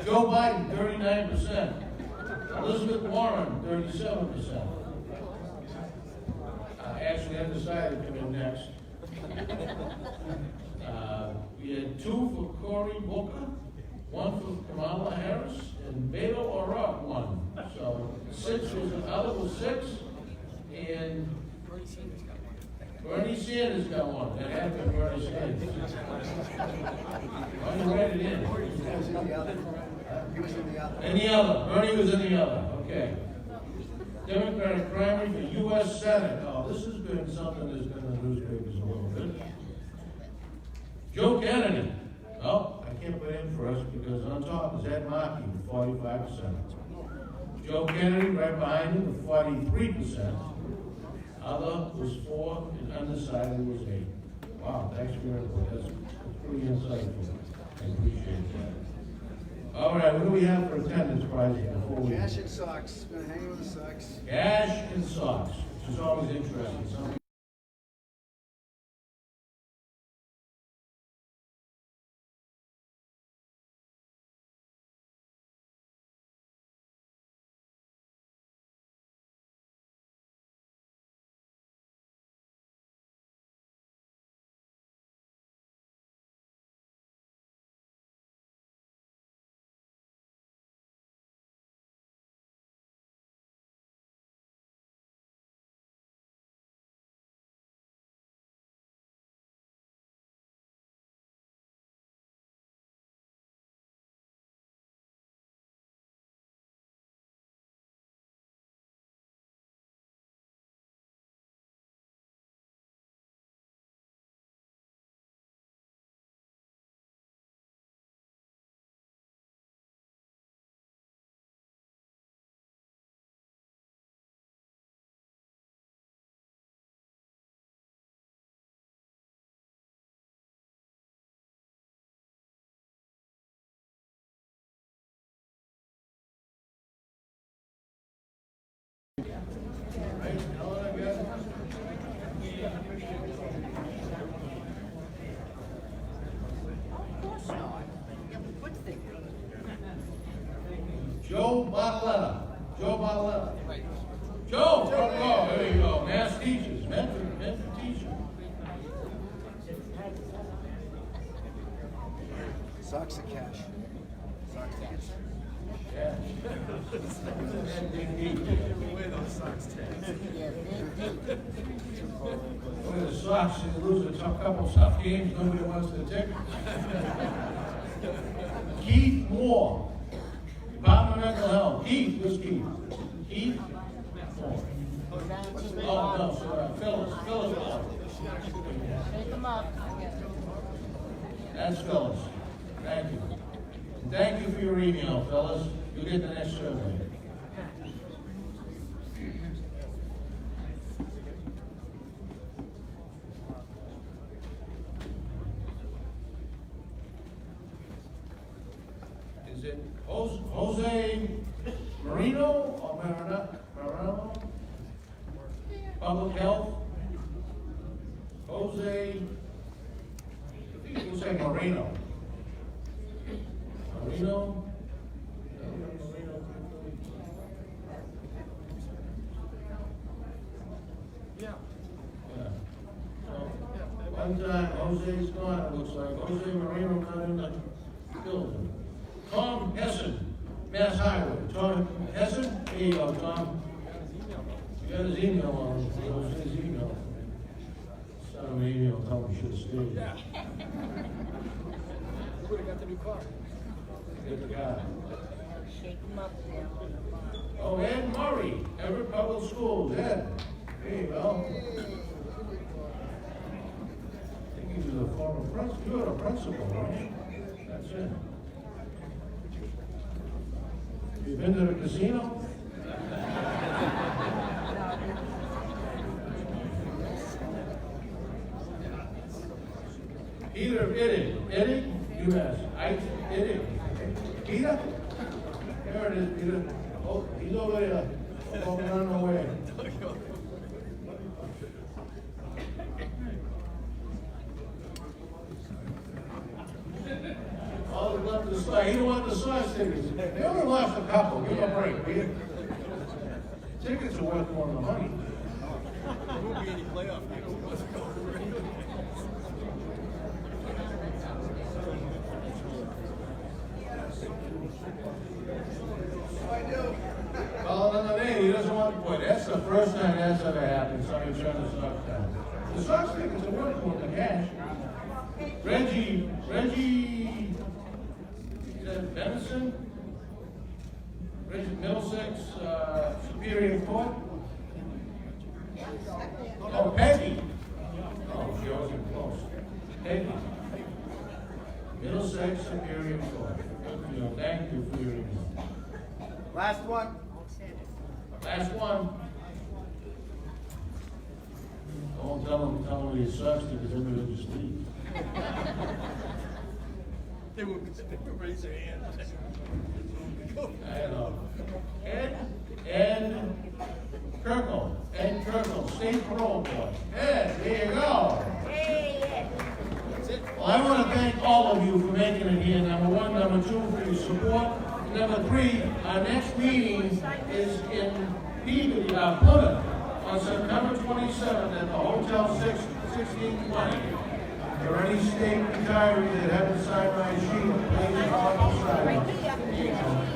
Joe Biden, 39%. Elizabeth Warren, 37%. Actually, undecided come in next. We had 2 for Cory Booker, 1 for Kamala Harris, and Beto O'Rourke 1. So 6 was, the other was 6, and Bernie Sanders got one, that had been Bernie Sanders. Oh, you read it in. Any other, Bernie was in the other, okay. Democratic primary for U.S. Senate, oh, this has been something that's been in the newspapers a little bit. Joe Kennedy, well, I can't put him first because on top is Ed Markey with 45%. Joe Kennedy right behind him with 43%. Other was 4 and undecided was 8. Wow, thanks for your input. That's pretty insightful. I appreciate that. All right, what do we have for attendance prizes before we? Cash and socks, gonna hang with the socks. Cash and socks, which is always interesting. Some Joe Bartoletta. Joe Bartoletta. Joe! Oh, there you go. Mass teachers, mentor teacher. Socks and cash. Socks and cash. Yeah. Wear those socks, Ted. Look at the socks, you lose a couple tough games, nobody wants to take. Keith Moore, Department of Mental Health. Keith, where's Keith? Keith Moore. Oh, no, sorry, Phyllis Moore. Pick them up. That's Phyllis. Thank you. And thank you for your email, Phyllis. You'll get the next survey. Is it Jose Marino or Marino? Public Health? Jose, I think we'll say Marino. Marino? Yeah. One time Jose's gone, it looks like. Jose Marino not in the building. Tom Hessen, Mass Highway. Tom Hessen? There you go, Tom. You got his email on him. Jose's email. Sent him an email, tell him he should have stayed. Yeah. You would've got the new car. Good guy. Shake them up there. Oh, Ed Murray, Everett Public Schools. Ed, there you go. I think he was a former principal. You were a principal, right? That's it. You been to the casino? Peter Eddie, U.S. Eddie. Peter? There it is, Peter. Oh, he's over there. Oh, running away. All the left the slide. He don't want the slide tickets. They only lost a couple. Give him a break, will you? Tickets are worth more than the money. There won't be any playoff games. Well, then the name, he doesn't want to quit. That's the first time that's ever happened. Somebody turned the Sox down. The Sox tickets are worth more than cash. Reggie, is that Benison? Reggie Middlesex, Superior Court? Oh, Peggy. Oh, she wasn't close. Peggy. Middlesex Superior Court. You know, thank you for your input. Last one. Last one. Don't tell them he sucks because then they'll just leave. They will raise their hands. I know. Ed Kirkle, State Parole Board. Ed, there you go. Well, I want to thank all of you for making it here, number one, number two, for your support, and number three, our next meeting is in Peabody, Plymouth, on September 27th at the Hotel 1620. If there are any state retirees that haven't signed my sheet, please call us.